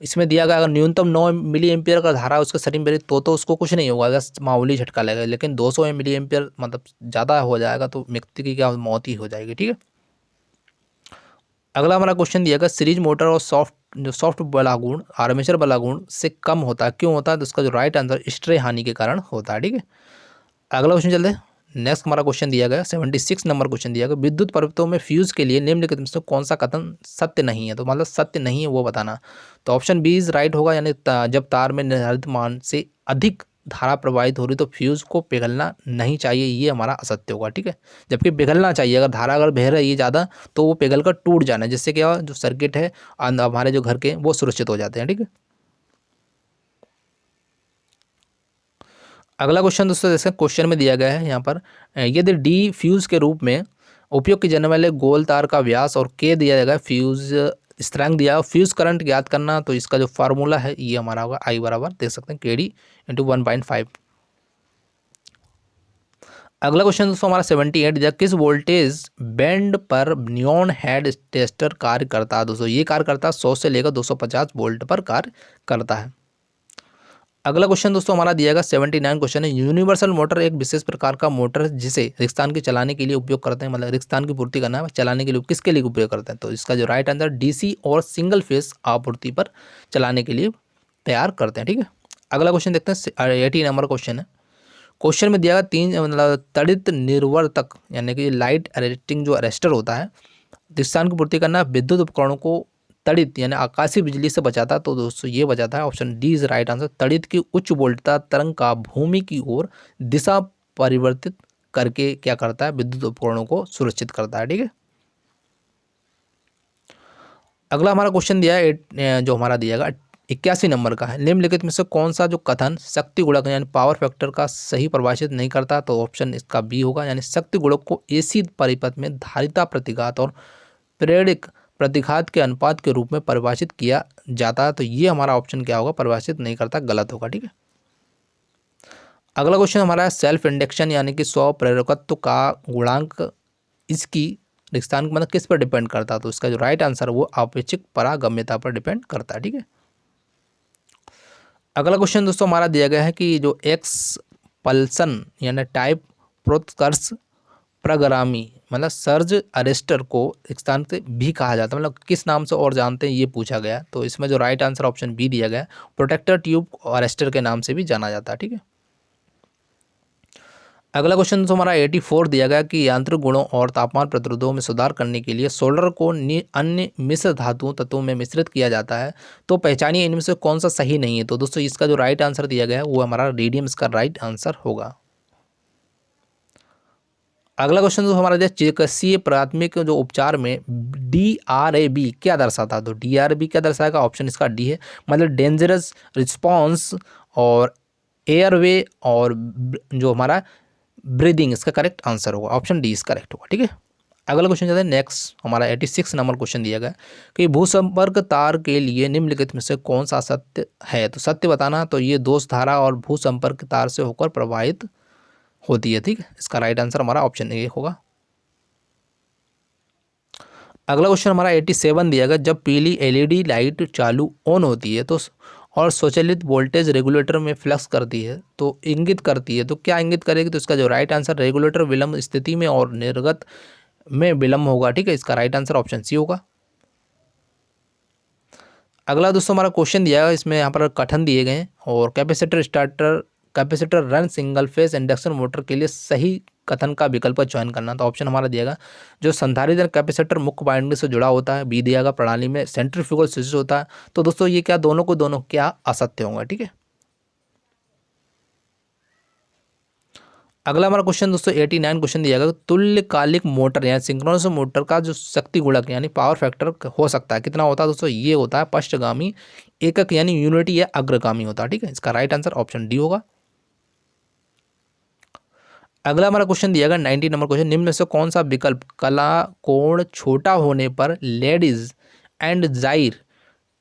इसमें दिया गया अगर न्यूनतम 9 मिली एम्पियर का धारा उसके शरीर में तो उसको कुछ नहीं होगा, बस मामूली झटका लगेगा। लेकिन 200 मिली एम्पियर मतलब ज़्यादा हो जाएगा तो व्यक्ति की क्या मौत ही हो जाएगी। ठीक है। अगला हमारा क्वेश्चन दिया गया सीरीज मोटर और सॉफ्ट बलागुण आर्मेचर बलागुण से कम होता है, क्यों होता है? तो उसका जो राइट आंसर स्ट्रे हानि के कारण होता है। ठीक है। अगला क्वेश्चन चलते हैं। नेक्स्ट हमारा क्वेश्चन दिया गया 76 नंबर क्वेश्चन दिया गया विद्युत परिपथों में फ्यूज के लिए निम्नलिखित में से कौन सा कथन सत्य नहीं है? तो मतलब सत्य नहीं है वो बताना। तो ऑप्शन बी इज राइट होगा, यानी जब तार में निर्धारित मान से अधिक धारा प्रवाहित हो रही तो फ्यूज को पिघलना नहीं चाहिए, ये हमारा असत्य होगा। ठीक है। जबकि पिघलना चाहिए, अगर धारा अगर बह रही है ज़्यादा तो वो पिघल कर टूट जाना है, जिससे क्या जो सर्किट है हमारे जो घर के वो सुरक्षित हो जाते हैं। ठीक है। अगला क्वेश्चन दोस्तों जैसे क्वेश्चन में दिया गया है यहाँ पर यदि डी फ्यूज के रूप में उपयोग किए जाने वाले गोल तार का व्यास और के दिया गया फ्यूज स्थिरांक दिया फ्यूज करंट ज्ञात करना, तो इसका जो फार्मूला है ये हमारा होगा आई बराबर देख सकते हैं KD इंटू 1.5। अगला क्वेश्चन दोस्तों हमारा 78 दिया किस वोल्टेज बैंड पर नियॉन हेड टेस्टर कार्य करता है? दोस्तों ये कार्य करता है 100 से लेकर 250 वोल्ट पर कार्य करता है। अगला क्वेश्चन दोस्तों हमारा दिया गया 79 क्वेश्चन है यूनिवर्सल मोटर एक विशेष प्रकार का मोटर है जिसे रेगिस्तान के चलाने के लिए उपयोग करते हैं, मतलब रेगिस्तान की पूर्ति करना है चलाने के लिए किसके लिए उपयोग करते हैं? तो इसका जो राइट आंसर DC और सिंगल फेस आपूर्ति पर चलाने के लिए तैयार करते हैं। ठीक है। अगला क्वेश्चन देखते हैं 80 नंबर क्वेश्चन है। क्वेश्चन में दिया गया 3 मतलब तड़ित निर्वर्तक यानी कि लाइट अरेस्टिंग जो अरेस्टर होता है रेगिस्तान की पूर्ति करना विद्युत उपकरणों को तड़ित यानी आकाशीय बिजली से बचाता है। तो दोस्तों ये बचाता है option D is right answer. तड़ित की उच्च वोल्टता तरंग का भूमि की ओर दिशा परिवर्तित करके क्या करता है? विद्युत उपकरणों को सुरक्षित करता है। ठीक है। अगला हमारा क्वेश्चन दिया है जो हमारा दिया गया 81 नंबर का है निम्नलिखित में से कौन सा जो कथन शक्ति गुणक यानी पावर फैक्टर का सही परिभाषित नहीं करता? तो ऑप्शन इसका बी होगा, यानी शक्ति गुणक को AC परिपथ में धारिता प्रतिघात और प्रेरक प्रतिघात के अनुपात के रूप में परिभाषित किया जाता है। तो ये हमारा ऑप्शन क्या होगा, परिभाषित नहीं करता, गलत होगा। ठीक है, अगला क्वेश्चन हमारा है सेल्फ इंडक्शन यानी कि स्व प्रेरकत्व का गुणांक इसकी स्थान मतलब किस पर डिपेंड करता है। तो इसका जो राइट आंसर है वो आपेक्षिक परागम्यता पर डिपेंड करता है। ठीक है, अगला क्वेश्चन दोस्तों हमारा दिया गया है कि जो एक्सपल्सन यानी टाइप प्रोत्कर्ष प्रग्रामी मतलब सर्ज अरेस्टर को एक स्थान से भी कहा जाता है, मतलब किस नाम से और जानते हैं ये पूछा गया। तो इसमें जो राइट आंसर ऑप्शन बी दिया गया है, प्रोटेक्टर ट्यूब अरेस्टर के नाम से भी जाना जाता है। ठीक है, अगला क्वेश्चन तो हमारा 84 दिया गया कि यांत्रिक गुणों और तापमान प्रतिरोधों में सुधार करने के लिए सोल्डर को अन्य मिश्र धातुओं तत्वों में मिश्रित किया जाता है। तो पहचानिए इनमें से कौन सा सही नहीं है। तो दोस्तों इसका जो राइट आंसर दिया गया है वो हमारा रेडियम इसका राइट आंसर होगा। अगला क्वेश्चन तो हमारा चिकित्सीय प्राथमिक जो उपचार में DRAB क्या दर्शाता है। तो DRAB क्या दर्शाएगा, ऑप्शन इसका डी है, मतलब डेंजरस रिस्पॉन्स और एयरवे और जो हमारा ब्रीदिंग, इसका करेक्ट आंसर होगा, ऑप्शन डी इसका करेक्ट होगा। ठीक है, अगला क्वेश्चन जाते हैं नेक्स्ट, हमारा 86 नंबर क्वेश्चन दिया गया कि भूसंपर्क तार के लिए निम्नलिखित में से कौन सा सत्य है। तो सत्य बताना, तो ये दोष धारा और भूसंपर्क तार से होकर प्रवाहित होती है। ठीक है, इसका राइट आंसर हमारा ऑप्शन ए होगा। अगला क्वेश्चन हमारा 87 दिया गया जब पीली LED लाइट चालू ऑन होती है तो और स्वचालित वोल्टेज रेगुलेटर में फ्लक्स करती है तो इंगित करती है, तो क्या इंगित करेगी। तो इसका जो राइट आंसर रेगुलेटर विलंब स्थिति में और निर्गत में विलंब होगा। ठीक है, इसका राइट आंसर ऑप्शन सी होगा। अगला दोस्तों हमारा क्वेश्चन दिया है, इसमें यहाँ पर कथन दिए गए हैं और capacitor run single phase induction motor के लिए सही कथन का विकल्प का चयन करना। तो ऑप्शन हमारा दिएगा जो संधारित्र कैपेसिटर मुख्य वाइंडिंग से जुड़ा होता है, बी दिएगा प्रणाली में सेंट्रीफ्यूगल स्विच होता है। तो दोस्तों ये क्या दोनों क्या असत्य होंगे। ठीक है, अगला हमारा क्वेश्चन दोस्तों 89 क्वेश्चन दिया गया तुल्यकालिक मोटर यानी सिंक्रोनस मोटर का जो शक्ति गुणक यानी पावर फैक्टर हो सकता है कितना होता है। दोस्तों ये होता है पश्चगामी एकक यानी यूनिटी या अग्रगामी होता है। ठीक है, इसका राइट आंसर ऑप्शन डी होगा। अगला हमारा क्वेश्चन दिया गया 90 नंबर क्वेश्चन, निम्न में से कौन सा विकल्प कला कोण छोटा होने पर लेडीज एंड जाइर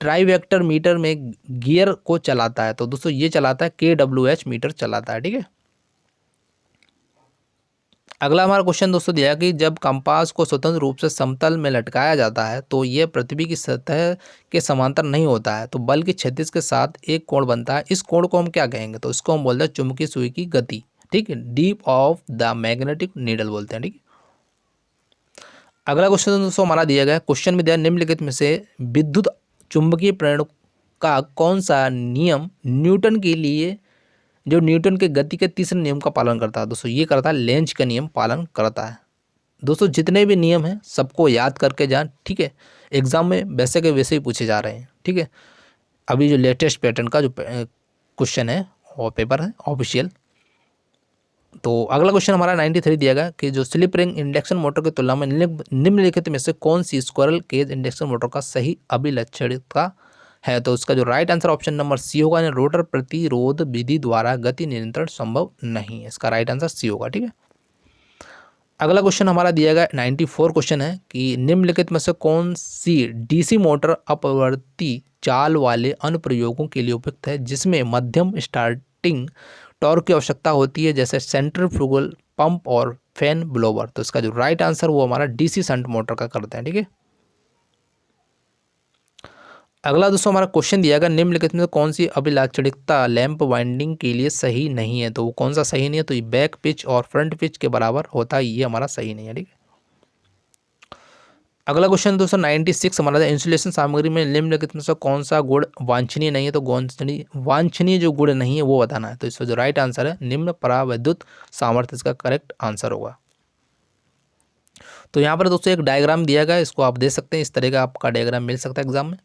ट्राईवेक्टर मीटर में गियर को चलाता है। तो दोस्तों ये चलाता है KWH मीटर चलाता है। ठीक है, अगला हमारा क्वेश्चन दोस्तों दिया कि जब कंपास को स्वतंत्र रूप से समतल में लटकाया जाता है तो यह पृथ्वी की सतह के समांतर नहीं होता है, तो बल्कि क्षैतिज के साथ एक कोण बनता है। इस कोण को हम क्या कहेंगे। तो इसको हम बोलते हैं चुंबकीय सुई की गति। ठीक है, deep of the magnetic needle बोलते हैं। ठीक है, अगला क्वेश्चन दोस्तों हमारा दिया गया क्वेश्चन में दिया निम्नलिखित में से विद्युत चुंबकीय प्रेरण का कौन सा नियम न्यूटन के लिए जो न्यूटन के गति के तीसरे नियम का पालन करता है। दोस्तों ये करता है लेंज का नियम पालन करता है। दोस्तों जितने भी नियम हैं सबको याद करके जाएं। ठीक है, एग्जाम में वैसे के वैसे ही पूछे जा रहे हैं। ठीक है, अभी जो लेटेस्ट पैटर्न का जो क्वेश्चन है और पेपर है ऑफिशियल। तो अगला क्वेश्चन हमारा 93 दिया गया कि जो स्लिप रिंग इंडक्शन मोटर की तुलना में निम्नलिखित में से कौन सी स्क्विरल केज इंडक्शन मोटर का सही अभिलक्षणिकता है। तो उसका जो right answer option number C होगा, यानी रोटर प्रतिरोध विधि द्वारा गति नियंत्रण संभव नहीं है। इसका राइट आंसर सी होगा। ठीक है, अगला क्वेश्चन हमारा दिया गया 94 क्वेश्चन है कि निम्नलिखित में से कौन सी DC मोटर अपवर्ती चाल वाले अनुप्रयोगों के लिए उपयुक्त है जिसमें मध्यम स्टार्टिंग टॉर्क की आवश्यकता होती है, जैसे सेंट्रीफ्यूगल पंप और फैन ब्लोवर। तो इसका जो राइट आंसर वो हमारा DC शंट मोटर का करते हैं। ठीक है, अगला दोस्तों हमारा क्वेश्चन दिया गया निम्नलिखित में कौन सी अभिलाक्षणिकता लैंप वाइंडिंग के लिए सही नहीं है। तो वो कौन सा सही नहीं है। तो ये बैक पिच और फ्रंट पिच के बराबर होता है, ये हमारा सही नहीं है। ठीक है, अगला क्वेश्चन दोस्तों 96 हमारा इंसुलेशन सामग्री में निम्नलिखित में से कौन सा गुण वांछनीय नहीं है। तो वांछनीय जो गुण नहीं है वो बताना है। तो इसका जो राइट आंसर है निम्न परावैद्युत सामर्थ्य, इसका करेक्ट आंसर होगा। तो यहाँ पर दोस्तों एक डायग्राम दिया गया है, इसको आप दे सकते हैं, इस तरह का आपका डायग्राम मिल सकता है एग्जाम में।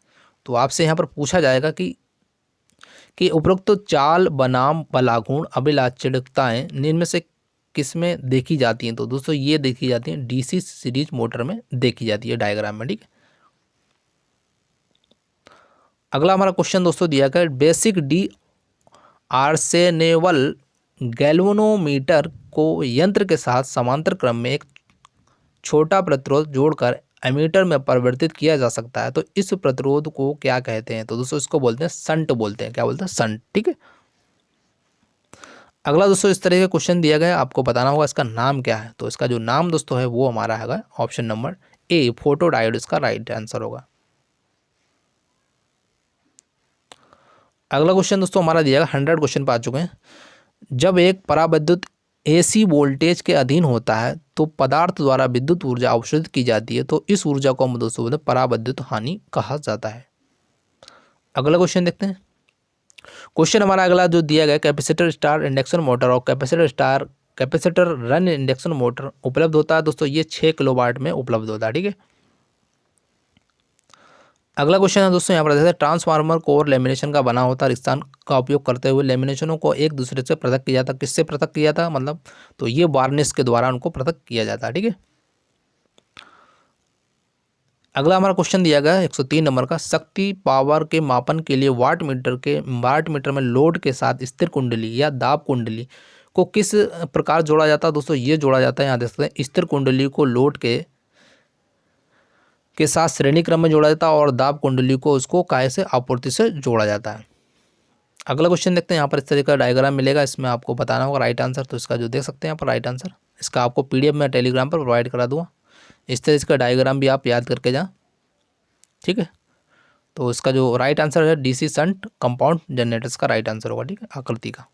तो आपसे यहाँ पर पूछा जाएगा कि उपरोक्त चाल बनाम बलागुण अभिलाक्षणिकताएं निम्न में से किसमें देखी जाती हैं। तो दोस्तों ये देखी जाती हैं DC सीरीज मोटर में देखी जाती है डायग्राम में। ठीक है, अगला हमारा क्वेश्चन दोस्तों दिया गया बेसिक डी आर्सेनेवल गैल्वेनोमीटर को यंत्र के साथ समांतर क्रम में एक छोटा प्रतिरोध जोड़कर एमीटर में परिवर्तित किया जा सकता है, तो इस प्रतिरोध को क्या कहते हैं? तो दोस्तों इसको बोलते हैं शंट बोलते हैं। क्या बोलते हैं? शंट। ठीक है। अगला दोस्तों इस तरह का क्वेश्चन दिया गया है, आपको बताना होगा इसका नाम क्या है। तो इसका जो नाम दोस्तों है वो हमारा है ऑप्शन नंबर ए, फोटोडायोड इसका राइट आंसर होगा। अगला क्वेश्चन दोस्तों हमारा दिया गया 100 क्वेश्चन पे आ चुके हैं। जब एक पराविद्युत एसी वोल्टेज के अधीन होता है तो पदार्थ द्वारा विद्युत ऊर्जा अवशोषित की जाती है, तो इस ऊर्जा को हम दोस्तों बोलते हैं पराविद्युत हानि कहा जाता है। अगला क्वेश्चन देखते हैं। क्वेश्चन हमारा अगला जो दिया गया, कैपेसिटर स्टार इंडक्शन मोटर और कैपेसिटर रन इंडक्शन मोटर उपलब्ध होता है दोस्तों, ये 6 किलोवाट में उपलब्ध होता है। ठीक है। अगला क्वेश्चन है दोस्तों यहाँ पर देखते हैं, ट्रांसफार्मर कोर लेमिनेशन का बना होता है। रिक्सान का उपयोग करते हुए लेमिनेशनों को एक दूसरे से पृथक किया जाता। किससे पृथक किया जाता मतलब? तो ये वार्निश के द्वारा उनको पृथक किया जाता है। ठीक है। अगला हमारा क्वेश्चन दिया गया है 103 नंबर का, शक्ति पावर के मापन के लिए वाट मीटर में लोड के साथ स्थिर कुंडली या दाब कुंडली को किस प्रकार जोड़ा जाता है? दोस्तों ये जोड़ा जाता है, यहाँ देख सकते हैं, स्थिर कुंडली को लोड के साथ श्रेणी क्रम में जोड़ा जाता है और दाब कुंडली को उसको काय से आपूर्ति से जोड़ा जाता है। अगला क्वेश्चन देखते हैं। यहाँ पर इस तरह का डायग्राम मिलेगा, इसमें आपको बताना होगा राइट आंसर। तो इसका जो देख सकते हैं यहाँ पर राइट आंसर, इसका आपको पीडीएफ में टेलीग्राम पर प्रोवाइड करा दूँगा। इस तरह इसका डायग्राम भी आप याद करके जाएं। ठीक है। तो इसका जो राइट आंसर है डीसी शंट कंपाउंड जनरेटर्स का राइट आंसर होगा। ठीक है, आकृति का।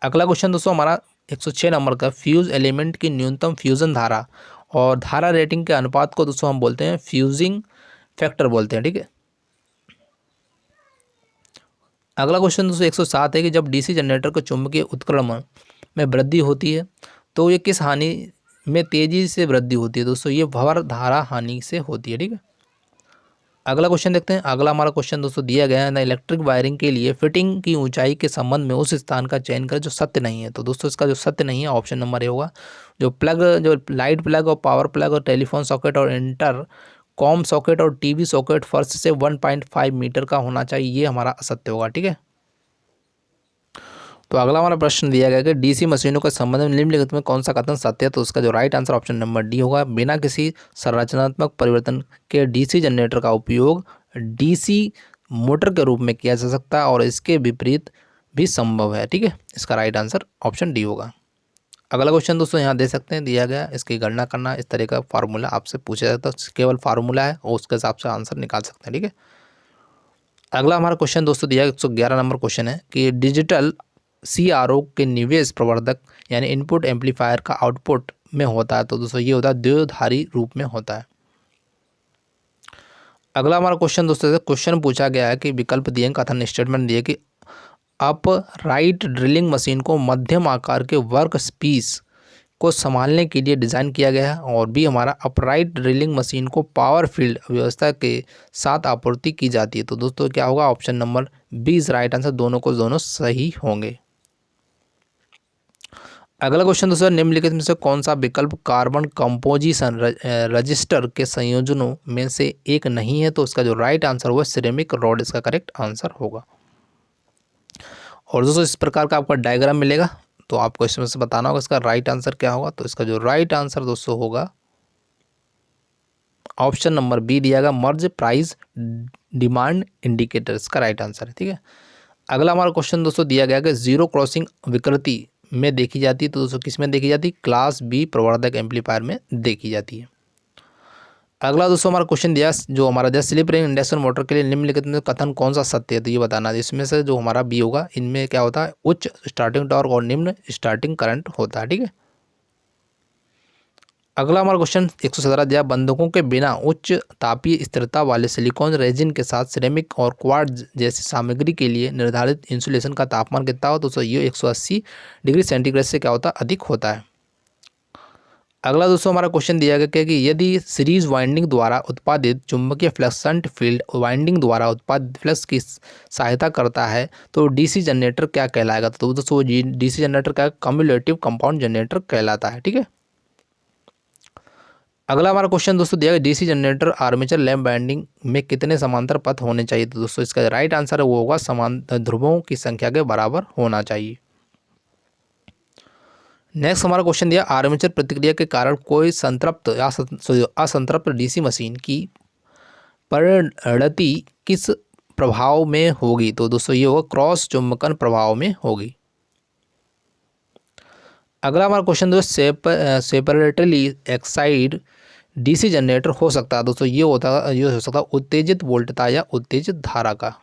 अगला क्वेश्चन दोस्तों हमारा 106 नंबर का, फ्यूज एलिमेंट की न्यूनतम फ्यूजन धारा और धारा रेटिंग के अनुपात को दोस्तों हम बोलते हैं फ्यूजिंग फैक्टर बोलते हैं। ठीक है। अगला क्वेश्चन दोस्तों 107 है कि जब डीसी जनरेटर को चुंबकीय उत्क्रमण में वृद्धि होती है तो ये किस हानि में तेजी से वृद्धि होती है? दोस्तों ये भंवर धारा हानि से होती है। ठीक है। अगला क्वेश्चन देखते हैं। अगला हमारा क्वेश्चन दोस्तों दिया गया है ना, इलेक्ट्रिक वायरिंग के लिए फिटिंग की ऊंचाई के संबंध में उस स्थान का चयन करें जो सत्य नहीं है। तो दोस्तों इसका जो सत्य नहीं है ऑप्शन नंबर ए होगा। जो लाइट प्लग और पावर प्लग और टेलीफोन सॉकेट और इंटर कॉम सॉकेट और टीवी सॉकेट फर्श से 1.5 मीटर का होना चाहिए, ये हमारा असत्य होगा। ठीक है। तो अगला हमारा प्रश्न दिया गया कि डीसी मशीनों के संबंध में निम्नलिखित में कौन सा कथन सत्य है? तो उसका जो right answer option number D होगा। बिना किसी संरचनात्मक परिवर्तन के डीसी जनरेटर का उपयोग डीसी मोटर के रूप में किया जा सकता है और इसके विपरीत भी संभव है। ठीक है। इसका राइट आंसर ऑप्शन डी होगा। अगला क्वेश्चन दोस्तों यहाँ दे सकते हैं, दिया गया, इसकी गणना करना। इस तरह का फार्मूला आपसे पूछा जाता है, केवल फार्मूला है और उसके हिसाब से आंसर निकाल सकते हैं। ठीक है। अगला हमारा क्वेश्चन दोस्तों दिया 111 नंबर क्वेश्चन है कि डिजिटल CRO के निवेश प्रवर्धक यानी इनपुट एम्पलीफायर का आउटपुट में होता है। तो दोस्तों ये होता है द्विधारी रूप में होता है। अगला हमारा क्वेश्चन दोस्तों क्वेश्चन पूछा गया है कि विकल्प दिए, कथन स्टेटमेंट दिए कि अप राइट ड्रिलिंग मशीन को मध्यम आकार के वर्क पीस को संभालने के लिए डिज़ाइन किया गया है और भी हमारा अपराइट ड्रिलिंग मशीन को पावर फील्ड व्यवस्था के साथ आपूर्ति की जाती है। तो दोस्तों क्या होगा? Option number B is right answer. दोनों को दोनों सही होंगे। अगला क्वेश्चन दोस्तों, निम्नलिखित में से कौन सा विकल्प कार्बन कंपोजिशन रजिस्टर के संयोजनों में से एक नहीं है? तो उसका जो राइट आंसर होगा सिरेमिक रॉड इसका करेक्ट आंसर होगा। और दोस्तों इस प्रकार का आपका डायग्राम मिलेगा, तो आपको इसमें से बताना होगा इसका राइट आंसर क्या होगा। तो इसका जो राइट आंसर दोस्तों होगा ऑप्शन नंबर बी दिया गया, मर्ज प्राइस डिमांड इंडिकेटर इसका राइट आंसर है। ठीक है। अगला हमारा क्वेश्चन दोस्तों दिया गया कि जीरो क्रॉसिंग विकृति में देखी जाती है। तो दोस्तों किस में देखी जाती है? क्लास बी प्रवर्धक एम्पलीफायर में देखी जाती है। अगला दोस्तों हमारा क्वेश्चन दिया जो हमारा दिया, स्लिप रिंग इंडक्शन मोटर के लिए निम्नलिखित में कथन कौन सा सत्य है? तो ये बताना है। इसमें से जो हमारा बी होगा, इनमें क्या होता है? उच्च स्टार्टिंग टॉर्क और निम्न स्टार्टिंग करंट होता है। ठीक है। अगला हमारा क्वेश्चन 117 दिया, बंधकों के बिना उच्च तापीय स्थिरता वाले सिलिकॉन रेजिन के साथ सिरेमिक और क्वार्ट्ज जैसी सामग्री के लिए निर्धारित इंसुलेशन का तापमान कितना हो? तो ये 180 डिग्री सेंटीग्रेड से क्या होता है? अधिक होता है। अगला दोस्तों हमारा क्वेश्चन दिया गया कि यदि सीरीज वाइंडिंग द्वारा उत्पादित चुंबकीय फ्लक्स शंट फील्ड वाइंडिंग द्वारा उत्पादित फ्लक्स की सहायता करता है तो डीसी जनरेटर क्या कहलाएगा? तो दोस्तों डीसी जनरेटर क्या कम्युलेटिव कंपाउंड जनरेटर कहलाता है। ठीक है। अगला हमारा क्वेश्चन दोस्तों दिया गया, DC generator armature lamp winding में कितने समांतर पथ होने चाहिए? तो दोस्तों इसका राइट आंसर है वो होगा समान ध्रुवों की संख्या के बराबर होना चाहिए। नेक्स्ट हमारा क्वेश्चन दिया, आर्मेचर प्रतिक्रिया के कारण कोई संतृप्त या असंतृप्त डीसी मशीन की परिणति किस प्रभाव में होगी? तो दोस्तों ये होगा क्रॉस चुंबकन प्रभाव में होगी। अगला हमारा क्वेश्चन दोस्तों, सेपरेटली एक्साइड डीसी जनरेटर हो सकता है दोस्तों, ये हो सकता है उत्तेजित वोल्टता या उत्तेजित धारा का।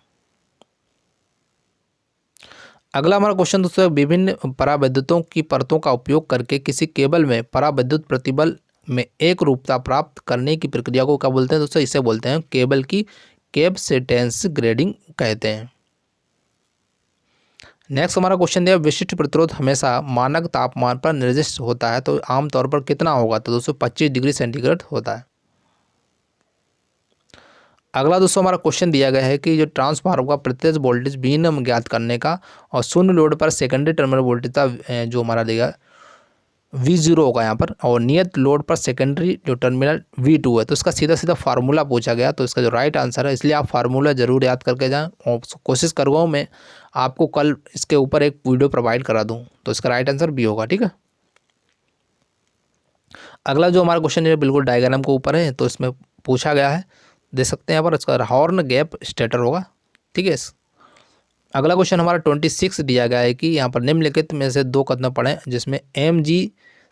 अगला हमारा क्वेश्चन दोस्तों, विभिन्न परावैद्युतों की परतों का उपयोग करके किसी केबल में परावैद्युत प्रतिबल में एक रूपता प्राप्त करने की प्रक्रिया को क्या बोलते हैं दोस्तों? इसे बोलते हैं केबल की कैपेसिटेंस ग्रेडिंग कहते हैं। नेक्स्ट हमारा क्वेश्चन दिया, विशिष्ट प्रतिरोध हमेशा मानक तापमान पर निर्दिष्ट होता है, तो आमतौर पर कितना होगा? तो दोस्तों 25 डिग्री सेंटीग्रेड होता है। अगला दोस्तों हमारा क्वेश्चन दिया गया है कि जो ट्रांसफार्मर का प्रत्यक्ष वोल्टेज भिन्न ज्ञात करने का और शून्य लोड पर सेकेंडरी टर्मिनल वोल्टेज का जो हमारा देगा V0 होगा यहाँ पर, और नियत लोड पर सेकेंडरी जो टर्मिनल V2 है। तो इसका सीधा सीधा फार्मूला पूछा गया, तो इसका जो राइट आंसर है, इसलिए आप फार्मूला जरूर याद करके जाएं, और कोशिश करूँगा मैं आपको कल इसके ऊपर एक वीडियो प्रोवाइड करा दूँ, तो इसका राइट आंसर बी होगा। ठीक है। अगला जो हमारा क्वेश्चन है बिल्कुल डायग्राम के ऊपर है, तो इसमें पूछा गया है, दे सकते हैं यहाँ पर, इसका हॉर्न गैप स्टेटर होगा। ठीक है। अगला क्वेश्चन हमारा 26 दिया गया है कि यहाँ पर निम्नलिखित में से दो कथन पढ़ें जिसमें MG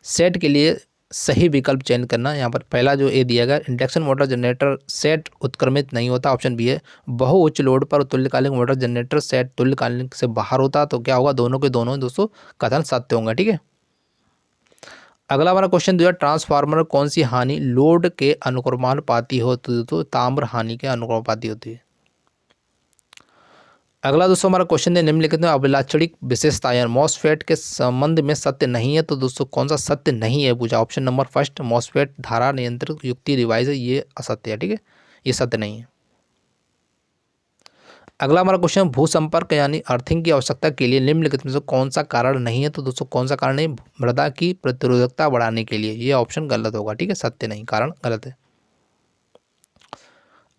सेट के लिए सही विकल्प चयन करना। यहाँ पर पहला जो ए दिया गया, इंडक्शन मोटर जनरेटर सेट उत्क्रमित नहीं होता, ऑप्शन बी है। बहु उच्च लोड पर तुल्यकालिक मोटर जनरेटर सेट तुल्यकालिक से बाहर होता, तो क्या होगा? दोनों के दोनों दोस्तों कथन सत्य होंगे। ठीक है। अगला हमारा क्वेश्चन दिया, ट्रांसफार्मर कौन सी हानि लोड के अनुक्रमानुपाती हो? तो ताम्र हानि के अनुक्रमानुपाती होती है। अगला दोस्तों हमारा क्वेश्चन है, निम्नलिखित में अभिलाक्षणिक विशेषताएं मॉसफेट के संबंध में सत्य नहीं है, तो दोस्तों कौन सा सत्य नहीं है पूछा? ऑप्शन नंबर फर्स्ट, मॉसफेट धारा नियंत्रित युक्ति डिवाइस है, ये असत्य है। ठीक है, ये सत्य नहीं है। अगला हमारा क्वेश्चन, भू संपर्क यानी अर्थिंग की आवश्यकता के लिए निम्नलिखित में से कौन सा कारण नहीं है? तो दोस्तों कौन सा कारण नहीं? मृदा की प्रतिरोधकता बढ़ाने के लिए, ये ऑप्शन गलत होगा। ठीक है, सत्य नहीं, कारण गलत है।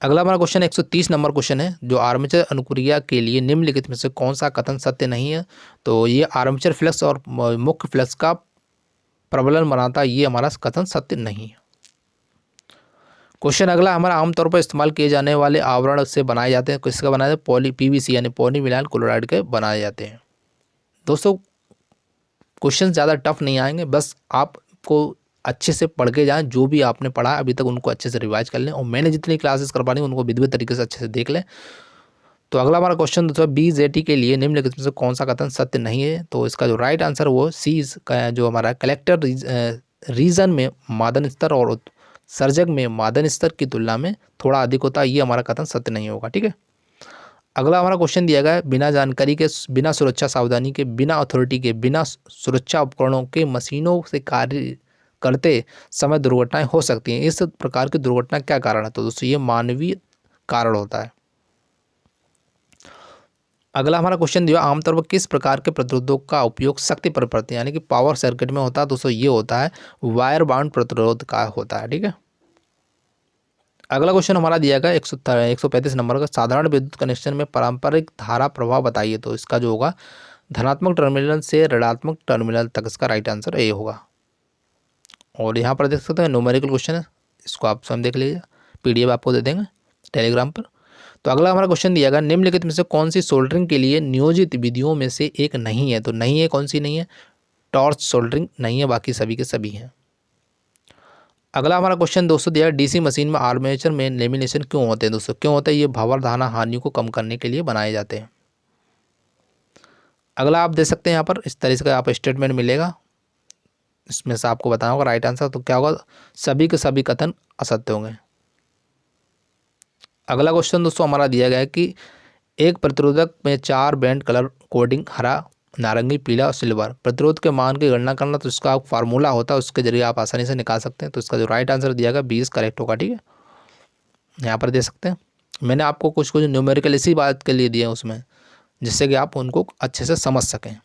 अगला हमारा क्वेश्चन 130 नंबर क्वेश्चन है, जो आर्मेचर अनुक्रिया के लिए निम्नलिखित में से कौन सा कथन सत्य नहीं है? तो ये आर्मेचर फ्लक्स और मुख्य फ्लक्स का प्रबलन बनाता, ये हमारा कथन सत्य नहीं है। क्वेश्चन अगला हमारा, आमतौर पर इस्तेमाल किए जाने वाले आवरण से बनाए जाते हैं, किसका बनाए जाते हैं? PVC यानी पॉलीविनाइल क्लोराइड के बनाए जाते हैं। दोस्तों क्वेश्चन ज़्यादा टफ नहीं आएंगे, बस आपको अच्छे से पढ़ के जाएं, जो भी आपने पढ़ा अभी तक उनको अच्छे से रिवाइज कर लें, और मैंने जितनी क्लासेस करवानी उनको विधिवत तरीके से अच्छे से देख लें। तो अगला हमारा क्वेश्चन दोस्तों, BJT के लिए निम्नलिखित में से कौन सा कथन सत्य नहीं है? तो इसका जो राइट आंसर वो सी का जो हमारा कलेक्टर रीजन में मादन स्तर और उत्सर्जक में मादन स्तर की तुलना में थोड़ा अधिक होता है, ये हमारा कथन सत्य नहीं होगा। ठीक है। अगला हमारा क्वेश्चन दिया गया है, बिना जानकारी के, बिना सुरक्षा सावधानी के, बिना अथॉरिटी के, बिना सुरक्षा उपकरणों के मशीनों से कार्य करते समय दुर्घटनाएं हो सकती हैं। इस प्रकार की दुर्घटना क्या कारण है? तो दोस्तों ये मानवीय कारण होता है। अगला हमारा क्वेश्चन दिया, आमतौर पर किस प्रकार के प्रतिरोधों का उपयोग शक्ति परिवर्तन यानी कि पावर सर्किट में होता है? दोस्तों ये होता है वायर बाउंड प्रतिरोध का होता है। ठीक है। अगला क्वेश्चन हमारा दिया गया 135 नंबर का, साधारण विद्युत कनेक्शन में पारंपरिक धारा प्रवाह बताइए। तो इसका जो होगा धनात्मक टर्मिनल से ऋणात्मक टर्मिनल तक, इसका राइट आंसर ए होगा। और यहाँ पर देख सकते हैं न्यूमेरिकल क्वेश्चन है, इसको आप स्वयं देख लीजिए, PDF आपको दे देंगे टेलीग्राम पर। तो अगला हमारा क्वेश्चन दिया गया, निम्नलिखित में से कौन सी सोल्डरिंग के लिए नियोजित विधियों में से एक नहीं है? तो नहीं है, कौन सी नहीं है? टॉर्च सोल्डरिंग नहीं है, बाकी सभी के सभी हैं। अगला हमारा क्वेश्चन दोस्तों दिया, DC मशीन में आर्मेचर में लेमिनेशन क्यों होते हैं? दोस्तों क्यों होते हैं? ये भंवर हानि को कम करने के लिए बनाए जाते हैं। अगला आप दे सकते हैं यहाँ पर, इस तरह से आप स्टेटमेंट मिलेगा, इसमें से आपको बताना होगा राइट आंसर। तो क्या होगा? सभी के सभी कथन असत्य होंगे। अगला क्वेश्चन दोस्तों हमारा दिया गया है कि एक प्रतिरोधक में 4 बैंड कलर कोडिंग हरा, नारंगी, पीला और सिल्वर प्रतिरोध के मान की गणना करना, तो इसका फार्मूला होता है, उसके जरिए आप आसानी से निकाल सकते हैं। तो इसका जो राइट आंसर दिया गया 20 करेक्ट होगा। ठीक है, यहाँ पर दे सकते हैं, मैंने आपको कुछ कुछ न्यूमेरिकल इसी बात के लिए दिए हैं उसमें, जिससे कि आप उनको अच्छे से समझ सकें।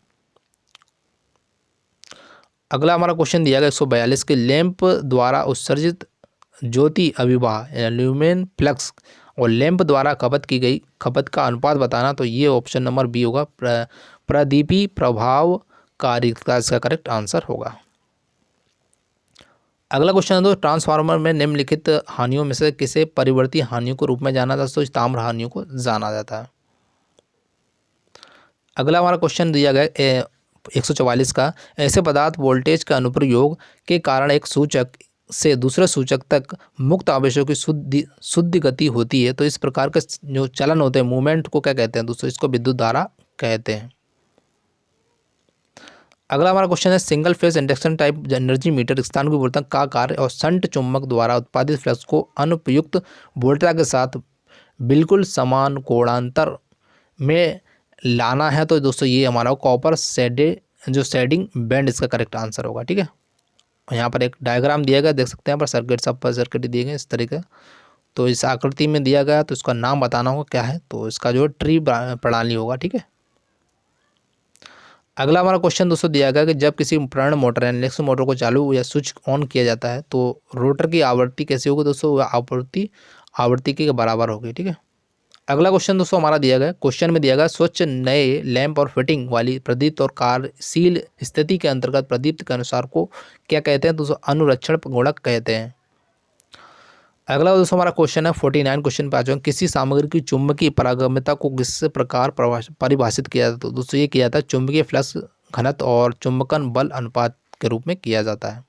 अगला हमारा क्वेश्चन दिया गया 142 के लैंप द्वारा उत्सर्जित ज्योति अभिवाह ल्यूमेन फ्लक्स और लैंप द्वारा खपत की गई खपत का अनुपात बताना। तो ये ऑप्शन नंबर बी होगा, प्रदीपी प्रभाव कार्यता इसका करेक्ट आंसर होगा। अगला क्वेश्चन है दोस्तों, ट्रांसफार्मर में निम्नलिखित हानियों में से किसे परिवर्ती हानियों के रूप में जाना जाता है? तो ताम्र हानियों को जाना जाता है। अगला हमारा क्वेश्चन दिया गया 144 का, ऐसे पदार्थ वोल्टेज का अनुप्रयोग के कारण एक सूचक से दूसरे सूचक तक मुक्त आवेशों की शुद्ध गति होती है, तो इस प्रकार के जो चलन होते हैं, मूवमेंट को क्या कहते हैं दोस्तों? इसको विद्युत धारा कहते हैं। अगला हमारा क्वेश्चन है, single phase induction type energy meter स्थान परिवर्तन का कार्य और शंट चुंबक द्वारा उत्पादित फ्लक्स को अनुपयुक्त वोल्टता के साथ बिल्कुल समान कोणांतर में लाना है। तो दोस्तों ये हमारा कॉपर शेडिंग बैंड इसका करेक्ट आंसर होगा। ठीक है, यहाँ पर एक डायग्राम दिया गया, देख सकते हैं यहाँ पर सर्किट, सब पर सर्किट दिए गए इस तरीके। तो इस आकृति में दिया गया, तो इसका नाम बताना होगा क्या है, तो इसका जो ट्री प्रणाली होगा। ठीक है, अगला हमारा क्वेश्चन दोस्तों दिया गया कि जब किसी प्रेरण मोटर या इंडक्शन मोटर को चालू या स्विच ऑन किया जाता है तो रोटर की आवृत्ति कैसी होगी दोस्तों? आवृत्ति के बराबर होगी। ठीक है, अगला क्वेश्चन दोस्तों हमारा दिया गया, क्वेश्चन में दिया गया स्वच्छ नए लैंप और फिटिंग वाली प्रदीप्त और कार्यशील स्थिति के अंतर्गत प्रदीप्त के अनुसार को क्या कहते हैं दोस्तों? अनुरक्षण गुणक कहते हैं। अगला दोस्तों हमारा क्वेश्चन है 49 क्वेश्चन पे आ जाओ, किसी सामग्री की चुंबकीय पारगम्यता को किस प्रकार परिभाषित किया जाता है? तो दोस्तों ये किया जाता है चुंबकीय फ्लक्स घनत्व और चुंबकन बल अनुपात के रूप में किया जाता है।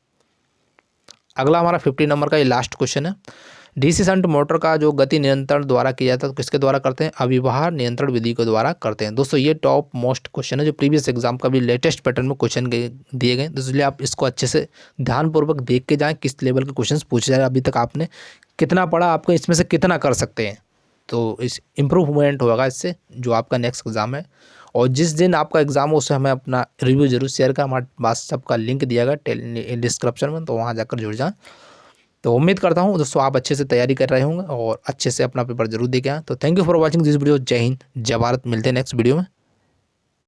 अगला हमारा 50 नंबर का ये लास्ट क्वेश्चन है, डीसी शंट मोटर का जो गति नियंत्रण द्वारा किया जाता है तो किसके द्वारा करते हैं? अभिवाह नियंत्रण विधि के द्वारा करते हैं। दोस्तों ये टॉप मोस्ट क्वेश्चन है, जो प्रीवियस एग्जाम का भी लेटेस्ट पैटर्न में क्वेश्चन दिए गए, तो इसलिए आप इसको अच्छे से ध्यानपूर्वक देख के जाएं किस लेवल के क्वेश्चन पूछे जाए, अभी तक आपने कितना पढ़ा, आपको इसमें से कितना कर सकते हैं, तो इस इम्प्रूवमेंट होगा इससे जो आपका नेक्स्ट एग्ज़ाम है। और जिस दिन आपका एग्ज़ाम हो उसे हमें अपना रिव्यू जरूर शेयर करें, हमारे पास सबका लिंक दिया गया डिस्क्रिप्शन में, तो वहाँ जाकर जुड़ जाएं। तो उम्मीद करता हूँ दोस्तों आप अच्छे से तैयारी कर रहे होंगे और अच्छे से अपना पेपर जरूर दे के आएँ। तो thank you for watching this video. जय हिंद, जय भारत। मिलते हैं नेक्स्ट वीडियो में।